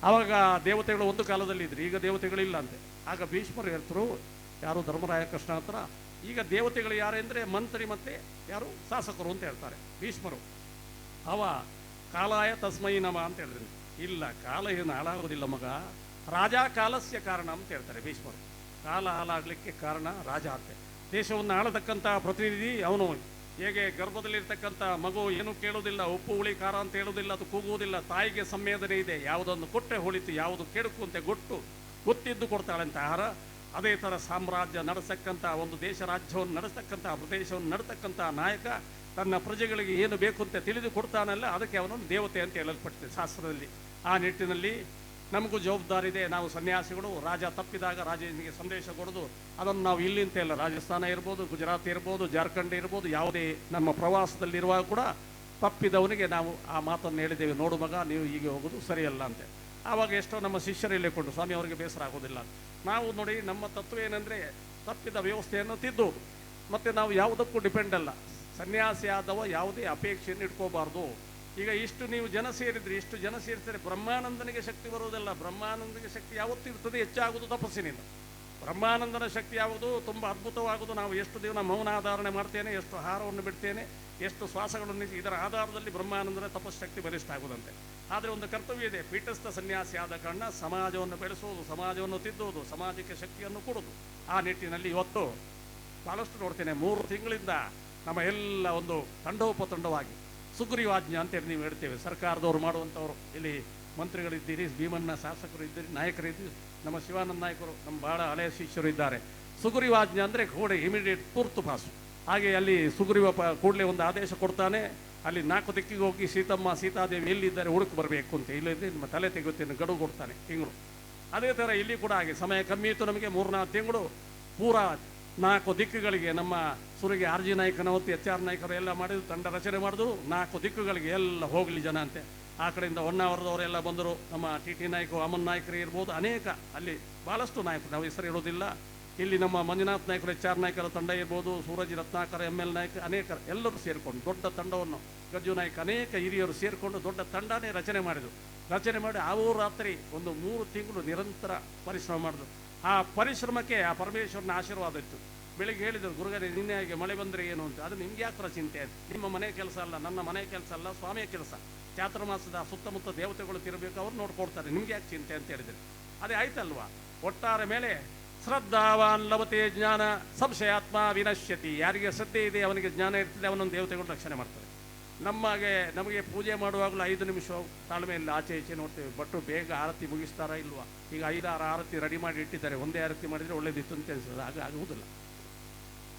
ಆವಾಗ ದೇವತೆಗಳು ಒಂದು ಕಾಲದಲ್ಲಿ ಇದ್ರು, ಈಗ ದೇವತೆಗಳಿಲ್ಲ ಅಂತೆ. ಆಗ ಭೀಷ್ಮರು ಹೇಳ್ತರು, ಯಾರು ಧರ್ಮರಾಯ ಕೃಷ್ಣ ಹತ್ರ, ಈಗ ದೇವತೆಗಳು ಯಾರೆಂದರೆ ಮಂತ್ರಿ ಮತ್ತು ಯಾರು ಶಾಸಕರು ಅಂತ ಹೇಳ್ತಾರೆ ಭೀಷ್ಮರು. ಅವ ಕಾಲಾಯ ತಸ್ಮೈ ನಮ ಅಂತ ಹೇಳಿದ್ರು. ಇಲ್ಲ, ಕಾಲ ಏನು ಹಾಳಾಗೋದಿಲ್ಲ ಮಗ, ರಾಜ ಕಾಲಸ್ಯ ಕಾರಣ ಅಂತ ಹೇಳ್ತಾರೆ ಭೀಷ್ಮರು. ಕಾಲ ಹಾಳಾಗಲಿಕ್ಕೆ ಕಾರಣ ರಾಜ ಅಂತೆ. ದೇಶವನ್ನು ಆಳತಕ್ಕಂಥ ಪ್ರತಿನಿಧಿ ಅವನು. ಹೇಗೆ ಗರ್ಭದಲ್ಲಿರ್ತಕ್ಕಂಥ ಮಗು ಏನು ಕೇಳೋದಿಲ್ಲ, ಉಪ್ಪು ಹುಳಿ ಖಾರ ಅಂತ ಹೇಳೋದಿಲ್ಲ, ಅದು ಕೂಗುವುದಿಲ್ಲ, ತಾಯಿಗೆ ಸಂವೇದನೆ ಇದೆ, ಯಾವುದನ್ನು ಕೊಟ್ಟರೆ ಹೊಳಿತು ಯಾವುದು ಕೆಡುಕು ಅಂತ ಗೊತ್ತಿದ್ದು ಕೊಡ್ತಾಳಂತ ಆಹಾರ. ಅದೇ ಥರ ಸಾಮ್ರಾಜ್ಯ ನಡೆಸ್ತಕ್ಕಂಥ ಒಂದು ದೇಶ ರಾಜ್ಯವನ್ನು ನಡೆಸ್ತಕ್ಕಂಥ ಪ್ರದೇಶವನ್ನು ನಡೆಸ್ತಕ್ಕಂಥ ನಾಯಕ ತನ್ನ ಪ್ರಜೆಗಳಿಗೆ ಏನು ಬೇಕು ಅಂತ ತಿಳಿದು ಕೊಡ್ತಾನಲ್ಲ, ಅದಕ್ಕೆ ಅವನನ್ನು ದೇವತೆ ಅಂತ ಹೇಳಲ್ಪಡ್ತದೆ ಶಾಸ್ತ್ರದಲ್ಲಿ. ಆ ನಿಟ್ಟಿನಲ್ಲಿ ನಮಗೂ ಜವಾಬ್ದಾರಿ ಇದೆ. ನಾವು ಸನ್ಯಾಸಿಗಳು ರಾಜ ತಪ್ಪಿದಾಗ ರಾಜನಿಗೆ ಸಂದೇಶ ಕೊಡೋದು, ಅದನ್ನು ನಾವು ಇಲ್ಲಿಂತ ಇಲ್ಲ, ರಾಜಸ್ಥಾನ ಇರ್ಬೋದು, ಗುಜರಾತ್ ಇರ್ಬೋದು, ಜಾರ್ಖಂಡ್ ಇರ್ಬೋದು, ಯಾವುದೇ ನಮ್ಮ ಪ್ರವಾಸದಲ್ಲಿರುವಾಗ ಕೂಡ ತಪ್ಪಿದವನಿಗೆ ನಾವು ಆ ಮಾತನ್ನು ಹೇಳಿದ್ದೇವೆ, ನೋಡು ಮಗ ನೀವು ಹೀಗೆ ಹೋಗೋದು ಸರಿಯಲ್ಲ ಅಂತೆ. ಆವಾಗ ಎಷ್ಟೋ ನಮ್ಮ ಶಿಷ್ಯರು ಇಲ್ಲಿಕೊಂಡು ಸ್ವಾಮಿ ಅವರಿಗೆ ಬೇಸರ ಆಗೋದಿಲ್ಲ. ನಾವು ನೋಡಿ ನಮ್ಮ ತತ್ವ ಏನಂದರೆ ತಪ್ಪಿದ ವ್ಯವಸ್ಥೆಯನ್ನು ತಿದ್ದುವುದು. ಮತ್ತು ನಾವು ಯಾವುದಕ್ಕೂ ಡಿಪೆಂಡ್ ಅಲ್ಲ. ಸನ್ಯಾಸಿ ಆದವ ಯಾವುದೇ ಅಪೇಕ್ಷೆಯನ್ನು ಇಟ್ಕೋಬಾರ್ದು. ಈಗ ಇಷ್ಟು ನೀವು ಜನ ಸೇರಿದ್ರಿ, ಇಷ್ಟು ಜನ ಸೇರಿಸಿದರೆ ಬ್ರಹ್ಮಾನಂದನಿಗೆ ಶಕ್ತಿ ಬರುವುದಲ್ಲ. ಬ್ರಹ್ಮಾನಂದನಿಗೆ ಶಕ್ತಿ ಯಾವತ್ತೂ ಇರ್ತದೆ, ಹೆಚ್ಚಾಗುವುದು ತಪಸ್ಸಿನಿಂದ. ಬ್ರಹ್ಮಾನಂದನ ಶಕ್ತಿ ಯಾವುದು ತುಂಬ ಅದ್ಭುತವಾಗುವುದು. ನಾವು ಎಷ್ಟು ದಿನ ಮೌನ ಆಧಾರಣೆ ಮಾಡ್ತೇನೆ, ಎಷ್ಟು ಆಹಾರವನ್ನು ಬಿಡ್ತೇನೆ, ಎಷ್ಟು ಶ್ವಾಸಗಳನ್ನು, ಇದರ ಆಧಾರದಲ್ಲಿ ಬ್ರಹ್ಮಾನಂದನ ತಪಸ್ಶಕ್ತಿ ಬಲಿಷ್ಠ ಆಗುವುದಂತೆ. ಆದರೆ ಒಂದು ಕರ್ತವ್ಯ ಇದೆ, ಪೀಠಸ್ಥ ಸನ್ಯಾಸಿ ಆದ ಕಾರಣ ಸಮಾಜವನ್ನು ಬೆಳೆಸುವುದು, ಸಮಾಜವನ್ನು ತಿದ್ದುವುದು, ಸಮಾಜಕ್ಕೆ ಶಕ್ತಿಯನ್ನು ಕೊಡುವುದು. ಆ ನಿಟ್ಟಿನಲ್ಲಿ ಇವತ್ತು ಭಾಳಷ್ಟು ನೋಡ್ತೇನೆ. 3 ತಿಂಗಳಿಂದ ನಮ್ಮ ಎಲ್ಲ ಒಂದು ತಂಡೋಪತಂಡವಾಗಿ ಸುಗ್ರೀವಾಜ್ಞೆ ಅಂತೇಳಿ ನೀವು ಹೇಳ್ತೇವೆ, ಸರ್ಕಾರದವರು ಮಾಡುವಂಥವ್ರು. ಇಲ್ಲಿ ಮಂತ್ರಿಗಳಿದ್ದೀರಿ, ಭೀಮಣ್ಣ ಶಾಸಕರು ಇದ್ದೀರಿ, ನಾಯಕರಿದ್ದೀರಿ, ನಮ್ಮ ಶಿವಾನಂದ ನಾಯಕರು ನಮ್ಮ ಭಾಳ ಹಳೆಯ ಶಿಷ್ಯರು ಇದ್ದಾರೆ. ಸುಗ್ರೀವಾಜ್ಞೆ ಅಂದರೆ ಕೂಡಲೇ ಇಮಿಡಿಯೇಟ್ ತುರ್ತು ಪಾಸು. ಹಾಗೆ ಅಲ್ಲಿ ಸುಗ್ರೀವ ಕೂಡಲೇ ಒಂದು ಆದೇಶ ಕೊಡ್ತಾನೆ, ಅಲ್ಲಿ 4 ದಿಕ್ಕಿಗೆ ಹೋಗಿ ಸೀತಾದೇವಿ ಎಲ್ಲಿದ್ದಾರೆ ಹುಡುಕು ಬರಬೇಕು ಅಂತ, ಇಲ್ಲದೆ ನಿಮ್ಮ ತಲೆ ತೆಗೆಯುತ್ತೇನೆ ಗಡುವು ಕೊಡ್ತಾನೆ ತಿಂಗಳು. ಅದೇ ಥರ ಇಲ್ಲಿ ಕೂಡ ಹಾಗೆ ಸಮಯ ಕಮ್ಮಿ ಇತ್ತು ನಮಗೆ, 3-4 ತಿಂಗಳು ಪೂರಾ 4 ದಿಕ್ಕುಗಳಿಗೆ ನಮ್ಮ ಸುರಿಗೆ ಆರ್ ಜಿ ನಾಯಕನವತ್ತು ಎಚ್ ಆರ್ ನಾಯಕರು ಎಲ್ಲ ಮಾಡಿದ್ರು, ತಂಡ ರಚನೆ ಮಾಡಿದ್ರು. 4 ದಿಕ್ಕುಗಳಿಗೆ ಎಲ್ಲ ಹೋಗಲಿ ಜನ ಅಂತೆ. ಆ ಕಡೆಯಿಂದ ಹೊನ್ನಾವರದವರೆಲ್ಲ ಬಂದರು, ನಮ್ಮ ಟಿ ಟಿ ನಾಯಕರು, ಅಮನ್ ನಾಯಕರು ಇರ್ಬೋದು, ಅನೇಕ ಅಲ್ಲಿ ಭಾಳಷ್ಟು ನಾಯಕರು, ನಾವು ಹೆಸರು ಇರೋದಿಲ್ಲ. ಇಲ್ಲಿ ನಮ್ಮ ಮಂಜುನಾಥ್ ನಾಯಕರು, ಎಚ್ ಆರ್ ನಾಯಕರ ತಂಡ ಇರ್ಬೋದು, ಸೂರಜ್ ರತ್ನಾಕರ, ಎಮ್ ಎಲ್ ನಾಯಕ, ಅನೇಕರು ಎಲ್ಲರೂ ಸೇರಿಕೊಂಡು ದೊಡ್ಡ ತಂಡವನ್ನು, ಗಜ್ಜು ನಾಯಕ, ಅನೇಕ ಹಿರಿಯರು ಸೇರಿಕೊಂಡು ದೊಡ್ಡ ತಂಡನೇ ರಚನೆ ಮಾಡಿದರು. ರಚನೆ ಮಾಡಿ ರಾತ್ರಿ ಒಂದು 3 ತಿಂಗಳು ನಿರಂತರ ಪರಿಶ್ರಮ ಮಾಡಿದ್ರು. ಆ ಪರಿಶ್ರಮಕ್ಕೆ ಆ ಪರಮೇಶ್ವರನ ಆಶೀರ್ವಾದ ಇತ್ತು. ಬೆಳಿಗ್ಗೆ ಹೇಳಿದರು, ಗುರುಗರೇ ನಿನ್ನೆ ಹಾಗೆ ಮಳೆ ಬಂದರೆ ಏನು ಅಂತ. ಅದು ನಿಮ್ಗೆ ಯಾತ್ರ ಚಿಂತೆ ಅಂತ. ನಿಮ್ಮ ಮನೆ ಕೆಲಸ ಅಲ್ಲ, ನನ್ನ ಮನೆ ಕೆಲಸ ಅಲ್ಲ, ಸ್ವಾಮಿಯ ಕೆಲಸ. ಚಾತುರ್ಮಾಸದ ಸುತ್ತಮುತ್ತ ದೇವತೆಗಳು ತಿರಬೇಕು, ಅವ್ರು ನೋಡ್ಕೊಡ್ತಾರೆ, ನಿಮ್ಗೆ ಯಾಕೆ ಚಿಂತೆ ಅಂತ ಹೇಳಿದರು. ಅದೇ ಆಯ್ತಲ್ವಾ. ಒಟ್ಟಾರೆ ಮೇಲೆ ಶ್ರದ್ಧಾವಾನ್ ಲಭತೆ ಜ್ಞಾನ ಸಂಶಯಾತ್ಮ ವಿನಶ್ಯತಿ. ಯಾರಿಗೆ ಶ್ರದ್ಧೆ ಇದೆ ಅವನಿಗೆ ಜ್ಞಾನ ಇರ್ತದೆ, ಅವನೊಂದು ದೇವತೆಗಳು ರಕ್ಷಣೆ ಮಾಡ್ತಾರೆ. ನಮಗೆ ಪೂಜೆ ಮಾಡುವಾಗಲೂ 5 ನಿಮಿಷ ತಾಳ್ಮೆಯಲ್ಲಿ ಆಚೆ ಈಚೆ ನೋಡ್ತೇವೆ. ಭಟ್ರು ಬೇಗ ಆರತಿ ಮುಗಿಸ್ತಾರಾ ಇಲ್ವಾ? ಈಗ 5-6 ಆರತಿ ರೆಡಿ ಮಾಡಿ ಇಟ್ಟಿದ್ದಾರೆ, ಒಂದೇ ಆರತಿ ಮಾಡಿದರೆ ಒಳ್ಳೇದಿತ್ತು ಅಂತ ಅನಿಸ್ತದೆ. ಆಗುವುದಿಲ್ಲ.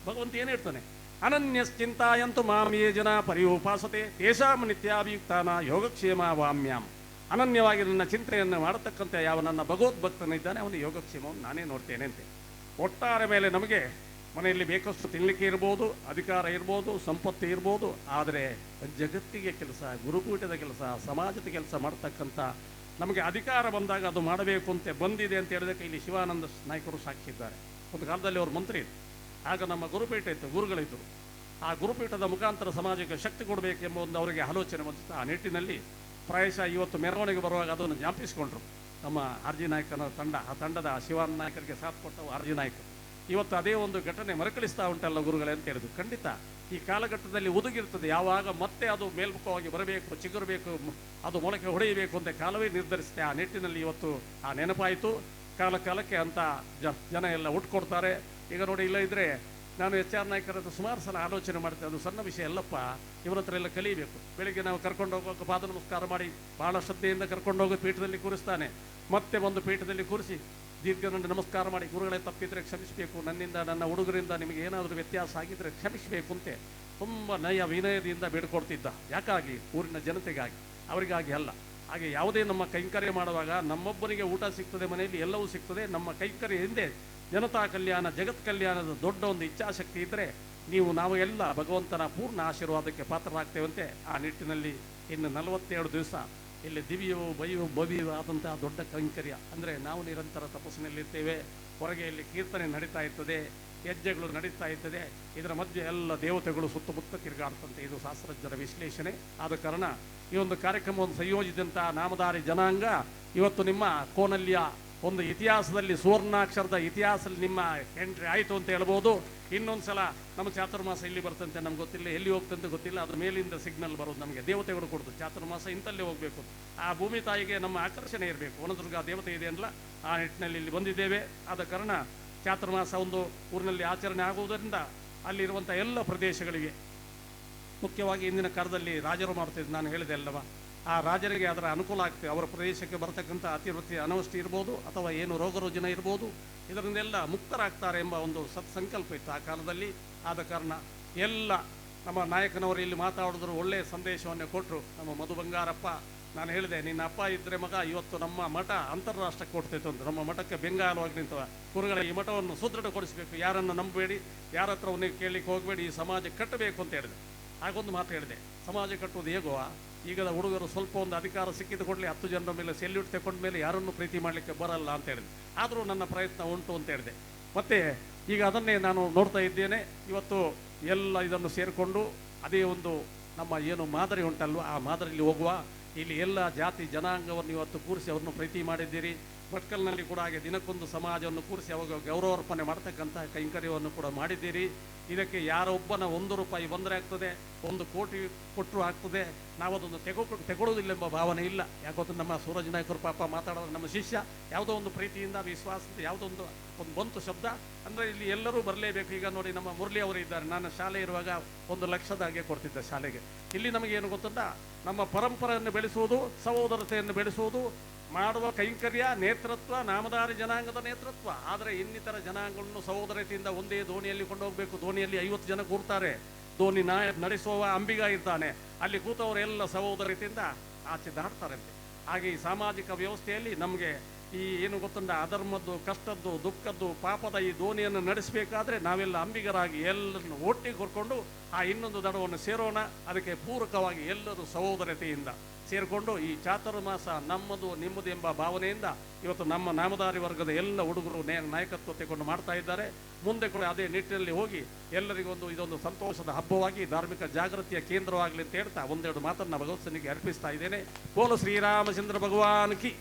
ಭಗವಂತ ಏನು ಹೇಳ್ತಾನೆ, ಅನನ್ಯಶ್ಚಿಂತಾಯಂತು ಮಾಂ ಯೇ ಜನ ಪರಿಯೋಪಾಸತೆ ತೇಷಾಂ ನಿತ್ಯಾಭಿಯುಕ್ತಾನ ಯೋಗಕ್ಷೇಮ ವಾಮ್ಯಾಂ. ಅನನ್ಯವಾಗಿ ನನ್ನ ಚಿಂತೆಯನ್ನು ಮಾಡತಕ್ಕಂಥ ಯಾವ ನನ್ನ ಭಗವದ್ಭಕ್ತನಿದ್ದಾನೆ ಅವನ ಯೋಗಕ್ಷೇಮವನ್ನು ನಾನೇ ನೋಡ್ತೇನೆ ಅಂತೆ. ಒಟ್ಟಾರೆ ಮೇಲೆ ನಮಗೆ ಮನೆಯಲ್ಲಿ ಬೇಕಷ್ಟು ತಿನ್ನಲಿಕ್ಕೆ ಇರ್ಬೋದು, ಅಧಿಕಾರ ಇರ್ಬೋದು, ಸಂಪತ್ತು ಇರ್ಬೋದು, ಆದರೆ ಜಗತ್ತಿಗೆ ಕೆಲಸ, ಗುರುಪೀಠದ ಕೆಲಸ, ಸಮಾಜದ ಕೆಲಸ ಮಾಡ್ತಕ್ಕಂಥ ನಮಗೆ ಅಧಿಕಾರ ಬಂದಾಗ ಅದು ಮಾಡಬೇಕು ಅಂತ ಬಂದಿದೆ ಅಂತ ಹೇಳಿದಕ್ಕೆ ಇಲ್ಲಿ ಶಿವಾನಂದ ನಾಯಕರು ಸಾಕ್ಷಿದ್ದಾರೆ. ಒಂದು ಕಾಲದಲ್ಲಿ ಅವರು ಮಂತ್ರಿ ಇತ್ತು, ಆಗ ನಮ್ಮ ಗುರುಪೀಠ ಇತ್ತು, ಗುರುಗಳಿದ್ದರು. ಆ ಗುರುಪೀಠದ ಮುಖಾಂತರ ಸಮಾಜಕ್ಕೆ ಶಕ್ತಿ ಕೊಡಬೇಕೆಂಬ ಒಂದು ಅವರಿಗೆ ಆಲೋಚನೆ ಬಂದಿತ್ತು. ಆ ನಿಟ್ಟಿನಲ್ಲಿ ಪ್ರಾಯಶಃ ಇವತ್ತು ಮೆರವಣಿಗೆ ಬರುವಾಗ ಅದನ್ನು ಜ್ಞಾಪಿಸಿಕೊಂಡ್ರು ನಮ್ಮ ಆರ್ ಜಿ ನಾಯಕನ ತಂಡ. ಆ ತಂಡದ ಶಿವಾನಂದ ನಾಯಕರಿಗೆ ಸಾಥ್ ಕೊಟ್ಟವು ಆರ್ ಜಿ ನಾಯಕರು. ಇವತ್ತು ಅದೇ ಒಂದು ಘಟನೆ ಮರುಕಳಿಸ್ತಾ ಉಂಟಲ್ಲ ಗುರುಗಳೇ ಅಂತ ಹೇಳಿದ್ರು. ಖಂಡಿತ ಈ ಕಾಲಘಟ್ಟದಲ್ಲಿ ಒದಗಿರ್ತದೆ, ಯಾವಾಗ ಮತ್ತೆ ಅದು ಮೇಲ್ಮುಖವಾಗಿ ಬರಬೇಕು, ಚಿಗುರಬೇಕು, ಅದು ಮೊಳಕೆ ಹೊಡೆಯಬೇಕು ಅಂತ ಕಾಲವೇ ನಿರ್ಧರಿಸುತ್ತೆ. ಆ ನಿಟ್ಟಿನಲ್ಲಿ ಇವತ್ತು ಆ ನೆನಪಾಯಿತು. ಕಾಲಕ್ಕೆ ಅಂತ ಜನ ಎಲ್ಲ ಕೊಡ್ತಾರೆ. ಈಗ ನೋಡಿ, ಇಲ್ಲ ಇದ್ದರೆ ನಾನು ಎಚ್ ಆರ್ ನಾಯಕರ ಹತ್ರ ಸುಮಾರು ಸಲ ಆಲೋಚನೆ ಮಾಡ್ತೇವೆ, ಅದು ಸಣ್ಣ ವಿಷಯ ಅಲ್ಲಪ್ಪ, ಇವ್ರ ಹತ್ರ ಎಲ್ಲ ಕಲಿಬೇಕು. ಬೆಳಿಗ್ಗೆ ನಾವು ಕರ್ಕೊಂಡು ಹೋಗೋಕೆ ಪಾದ ನಮಸ್ಕಾರ ಮಾಡಿ ಭಾಳ ಶ್ರದ್ಧೆಯಿಂದ ಕರ್ಕೊಂಡು ಹೋಗಿ ಪೀಠದಲ್ಲಿ ಕೂರಿಸ್ತಾನೆ. ಮತ್ತೆ ಒಂದು ಪೀಠದಲ್ಲಿ ಕೂರಿಸಿ ದೀರ್ಘದಂಡ ನಮಸ್ಕಾರ ಮಾಡಿ ಗುರುಗಳೇ ತಪ್ಪಿದರೆ ಕ್ಷಮಿಸಬೇಕು, ನನ್ನಿಂದ ನನ್ನ ಹುಡುಗರಿಂದ ನಿಮಗೆ ಏನಾದರೂ ವ್ಯತ್ಯಾಸ ಆಗಿದ್ದರೆ ಕ್ಷಮಿಸಬೇಕು ಅಂತೆ ತುಂಬ ನಯ ವಿನಯದಿಂದ ಬೇಡ್ಕೊಡ್ತಿದ್ದ. ಯಾಕಾಗಿ? ಊರಿನ ಜನತೆಗಾಗಿ, ಅವರಿಗಾಗಿ ಅಲ್ಲ. ಹಾಗೆ ಯಾವುದೇ ನಮ್ಮ ಕೈಂಕರ್ಯ ಮಾಡುವಾಗ ನಮ್ಮೊಬ್ಬರಿಗೆ ಊಟ ಸಿಗ್ತದೆ, ಮನೆಯಲ್ಲಿ ಎಲ್ಲವೂ ಸಿಗ್ತದೆ. ನಮ್ಮ ಕೈಂಕರ್ಯ ಹಿಂದೆ ಜನತಾ ಕಲ್ಯಾಣ, ಜಗತ್ ಕಲ್ಯಾಣದ ದೊಡ್ಡ ಒಂದು ಇಚ್ಛಾಶಕ್ತಿ ಇದ್ದರೆ ನಾವು ಎಲ್ಲ ಭಗವಂತನ ಪೂರ್ಣ ಆಶೀರ್ವಾದಕ್ಕೆ ಪಾತ್ರರಾಗ್ತೇವಂತೆ. ಆ ನಿಟ್ಟಿನಲ್ಲಿ ಇನ್ನು 42 ದಿವಸ ಇಲ್ಲಿ ದಿವ್ಯವೂ ಭವ್ಯವೂ ಆದಂತಹ ದೊಡ್ಡ ಕೈಂಕರ್ಯ ಅಂದರೆ ನಾವು ನಿರಂತರ ತಪಸ್ಸಿನಲ್ಲಿರ್ತೇವೆ. ಹೊರಗೆ ಇಲ್ಲಿ ಕೀರ್ತನೆ ನಡೀತಾ ಇರ್ತದೆ, ಹೆಜ್ಜೆಗಳು ನಡೀತಾ ಇರ್ತದೆ. ಇದರ ಮಧ್ಯೆ ಎಲ್ಲ ದೇವತೆಗಳು ಸುತ್ತಮುತ್ತ ತಿರುಗಾಡ್ತಂತೆ. ಇದು ಶಾಸ್ತ್ರಜ್ಞರ ವಿಶ್ಲೇಷಣೆ. ಆದ ಕಾರಣ ಈ ಒಂದು ಕಾರ್ಯಕ್ರಮವನ್ನು ಸಂಯೋಜಿಸಿದಂತಹ ನಾಮಧಾರಿ ಜನಾಂಗ ಇವತ್ತು ನಿಮ್ಮ ಕೋನಲ್ಯ ಒಂದು ಇತಿಹಾಸದಲ್ಲಿ, ಸುವರ್ಣಾಕ್ಷರದ ಇತಿಹಾಸದಲ್ಲಿ ನಿಮ್ಮ ಎಂಟ್ರಿ ಆಯಿತು ಅಂತ ಹೇಳ್ಬೋದು. ಇನ್ನೊಂದು ಸಲ ನಮ್ಮ ಚಾತುರ್ಮಾಸ ಇಲ್ಲಿ ಬರ್ತಂತೆ, ನಮ್ಗೆ ಗೊತ್ತಿಲ್ಲ, ಎಲ್ಲಿ ಹೋಗ್ತಂತೆ ಗೊತ್ತಿಲ್ಲ. ಅದ್ರ ಮೇಲಿಂದ ಸಿಗ್ನಲ್ ಬರೋದು ನಮಗೆ, ದೇವತೆಗಳು ಕೊಡೋದು ಚಾತುರ್ಮಾಸ ಇಂತಲ್ಲೇ ಹೋಗಬೇಕು. ಆ ಭೂಮಿ ತಾಯಿಗೆ ನಮ್ಮ ಆಕರ್ಷಣೆ ಇರಬೇಕು. ವನದುರ್ಗ ದೇವತೆ ಇದೆ ಅಲ್ಲ, ಆ ನಿಟ್ಟಿನಲ್ಲಿ ಇಲ್ಲಿ ಬಂದಿದ್ದೇವೆ. ಆದ ಕಾರಣ ಚಾತುರ್ಮಾಸ ಒಂದು ಊರಿನಲ್ಲಿ ಆಚರಣೆ ಆಗುವುದರಿಂದ ಅಲ್ಲಿರುವಂಥ ಎಲ್ಲ ಪ್ರದೇಶಗಳಿಗೆ, ಮುಖ್ಯವಾಗಿ ಇಂದಿನ ಕಾಲದಲ್ಲಿ ರಾಜರು ಮಾಡ್ತಿದ್ದು ನಾನು ಹೇಳಿದೆ ಅಲ್ಲವ, ಆ ರಾಜರಿಗೆ ಅದರ ಅನುಕೂಲ ಆಗ್ತದೆ. ಅವರ ಪ್ರದೇಶಕ್ಕೆ ಬರತಕ್ಕಂಥ ಅತಿವೃತ್ತಿ ಅನಾವೃಷ್ಟಿ ಇರ್ಬೋದು, ಅಥವಾ ಏನು ರೋಗ ರುಜಿನ ಇರ್ಬೋದು, ಇದರಿಂದೆಲ್ಲ ಮುಕ್ತರಾಗ್ತಾರೆ ಎಂಬ ಒಂದು ಸತ್ಸಂಕಲ್ಪ ಇತ್ತು ಆ ಕಾಲದಲ್ಲಿ. ಆದ ಕಾರಣ ಎಲ್ಲ ನಮ್ಮ ನಾಯಕನವರು ಇಲ್ಲಿ ಮಾತಾಡಿದ್ರು, ಒಳ್ಳೆಯ ಸಂದೇಶವನ್ನು ಕೊಟ್ಟರು. ನಮ್ಮ ಮಧು ಬಂಗಾರಪ್ಪ, ನಾನು ಹೇಳಿದೆ, ನಿನ್ನ ಅಪ್ಪ ಇದ್ದರೆ ಮಗ ಇವತ್ತು ನಮ್ಮ ಮಠ ಅಂತಾರಾಷ್ಟ್ರಕ್ಕೆ ಕೊಡ್ತೈತೆ ಅಂತ. ನಮ್ಮ ಮಠಕ್ಕೆ ಬೆಂಗಾಲವಾಗಿ ನಿಂತವ ಗುರುಗಳ ಈ ಮಠವನ್ನು ಸುದೃಢಗೊಳಿಸಬೇಕು, ಯಾರನ್ನು ನಂಬಬೇಡಿ, ಯಾರ ಹತ್ರ ನೀವು ಕೇಳಲಿಕ್ಕೆ ಹೋಗಬೇಡಿ, ಈ ಸಮಾಜ ಕಟ್ಟಬೇಕು ಅಂತ ಹೇಳಿದೆ. ಹಾಗೊಂದು ಮಾತು ಹೇಳಿದೆ, ಸಮಾಜ ಕಟ್ಟುವುದು ಹೇಗೋ, ಈಗದ ಹುಡುಗರು ಸ್ವಲ್ಪ ಒಂದು ಅಧಿಕಾರ ಸಿಕ್ಕಿದ ಕೂಡಲೇ 10 ಜನರ ಮೇಲೆ ಸೆಲ್ಯೂಟ್ ತಗೊಂಡ ಮೇಲೆ ಯಾರನ್ನು ಪ್ರೀತಿ ಮಾಡಲಿಕ್ಕೆ ಬರಲ್ಲ ಅಂತ ಹೇಳಿದೆ. ಆದರೂ ನನ್ನ ಪ್ರಯತ್ನ ಉಂಟು ಅಂತ ಹೇಳಿದೆ. ಮತ್ತು ಈಗ ಅದನ್ನೇ ನಾನು ನೋಡ್ತಾ ಇದ್ದೇನೆ. ಇವತ್ತು ಎಲ್ಲ ಇದನ್ನು ಸೇರಿಕೊಂಡು ಅದೇ ಒಂದು ನಮ್ಮ ಏನು ಮಾದರಿ ಉಂಟಲ್ವ, ಆ ಮಾದರಿಯಲ್ಲಿ ಹೋಗುವ. ಇಲ್ಲಿ ಎಲ್ಲ ಜಾತಿ ಜನಾಂಗವನ್ನು ಇವತ್ತು ಕೂರಿಸಿ ಅವ್ರನ್ನು ಪ್ರೀತಿ ಮಾಡಿದ್ದೀರಿ. ಭಟ್ಕಲ್ನಲ್ಲಿ ಕೂಡ ಹಾಗೆ ದಿನಕ್ಕೊಂದು ಸಮಾಜವನ್ನು ಕೂರಿಸಿ ಅವಾಗ ಗೌರವಾರ್ಪಣೆ ಮಾಡ್ತಕ್ಕಂಥ ಕೈಂಕರ್ಯವನ್ನು ಕೂಡ ಮಾಡಿದ್ದೀರಿ. ಇದಕ್ಕೆ ಯಾರೊಬ್ಬನ 1 ರೂಪಾಯಿ ಬಂದರೆ ಆಗ್ತದೆ, 1 ಕೋಟಿ ಕೊಟ್ಟರು ಆಗ್ತದೆ. ನಾವದೊಂದು ತೆಗೊಳ್ಳೋದಿಲ್ಲೆಂಬ ಭಾವನೆ ಇಲ್ಲ. ಯಾಕೊತ್ತು ನಮ್ಮ ಸೂರಜ್ ನಾಯ್ಕರು ಪಾಪ ಮಾತಾಡೋದು ನಮ್ಮ ಶಿಷ್ಯ, ಯಾವುದೋ ಒಂದು ಪ್ರೀತಿಯಿಂದ ವಿಶ್ವಾಸದಿಂದ ಯಾವುದೋ ಒಂದು ಬಂತು ಶಬ್ದ ಅಂದರೆ ಇಲ್ಲಿ ಎಲ್ಲರೂ ಬರಲೇಬೇಕು. ಈಗ ನೋಡಿ, ನಮ್ಮ ಮುರಳಿ ಅವರು ಇದ್ದಾರೆ. ನಾನು ಶಾಲೆ ಇರುವಾಗ 1 ಲಕ್ಷದ ಹಾಗೆ ಕೊಡ್ತಿದ್ದೆ ಶಾಲೆಗೆ. ಇಲ್ಲಿ ನಮಗೇನು ಗೊತ್ತಂತ, ನಮ್ಮ ಪರಂಪರೆಯನ್ನು ಬೆಳೆಸುವುದು, ಸಹೋದರತೆಯನ್ನು ಬೆಳೆಸುವುದು, ಮಾಡುವ ಕೈಂಕರ್ಯ, ನೇತೃತ್ವ, ನಾಮಧಾರಿ ಜನಾಂಗದ ನೇತೃತ್ವ. ಆದರೆ ಇನ್ನಿತರ ಜನಾಂಗಗಳನ್ನು ಸಹೋದರತೆಯಿಂದ ಒಂದೇ ದೋಣಿಯಲ್ಲಿ ಕೊಂಡೋಗಬೇಕು. ದೋಣಿಯಲ್ಲಿ 50 ಜನ ಕೂರ್ತಾರೆ, ದೋಣಿ ನಡೆಸುವ ಅಂಬಿಗ ಇರ್ತಾನೆ, ಅಲ್ಲಿ ಕೂತವರೆಲ್ಲ ಸಹೋದರತೆಯಿಂದ ಆಚೆ ದಾಟ್ತಾರಂತೆ. ಹಾಗೆ ಈ ಸಾಮಾಜಿಕ ವ್ಯವಸ್ಥೆಯಲ್ಲಿ ನಮಗೆ ಈ ಏನು ಗೊತ್ತುಂಟ, ಅಧರ್ಮದ್ದು, ಕಷ್ಟದ್ದು, ದುಃಖದ್ದು, ಪಾಪದ ಈ ದೋಣಿಯನ್ನು ನಡೆಸಬೇಕಾದ್ರೆ ನಾವೆಲ್ಲ ಅಂಬಿಗರಾಗಿ ಎಲ್ಲರನ್ನು ಒಟ್ಟಿಗೆ ಕೊಡ್ಕೊಂಡು ಆ ಇನ್ನೊಂದು ದಡವನ್ನು ಸೇರೋಣ. ಅದಕ್ಕೆ ಪೂರಕವಾಗಿ ಎಲ್ಲರೂ ಸಹೋದರತೆಯಿಂದ ಸೇರಿಕೊಂಡು ಈ ಚಾತುರ್ಮಾಸ ನಮ್ಮದು ನಿಮ್ಮದು ಎಂಬ ಭಾವನೆಯಿಂದ ಇವತ್ತು ನಮ್ಮ ನಾಮಧಾರಿ ವರ್ಗದ ಎಲ್ಲ ಹುಡುಗರು ನಾಯಕತ್ವ ತೆಗೆದುಕೊಂಡು ಮಾಡ್ತಾ ಇದ್ದಾರೆ. ಮುಂದೆ ಕೂಡ ಅದೇ ನಿಟ್ಟಿನಲ್ಲಿ ಹೋಗಿ ಎಲ್ಲರಿಗೊಂದು ಇದೊಂದು ಸಂತೋಷದ ಹಬ್ಬವಾಗಿ, ಧಾರ್ಮಿಕ ಜಾಗೃತಿಯ ಕೇಂದ್ರವಾಗಲಿ ಅಂತ ಹೇಳ್ತಾ 1-2 ಮಾತನ್ನು ಭಗವತ್ಸನಿಗೆ ಅರ್ಪಿಸ್ತಾ ಇದ್ದೇನೆ. ಬೋಲು ಶ್ರೀರಾಮಚಂದ್ರ ಭಗವಾನ್ ಕಿ.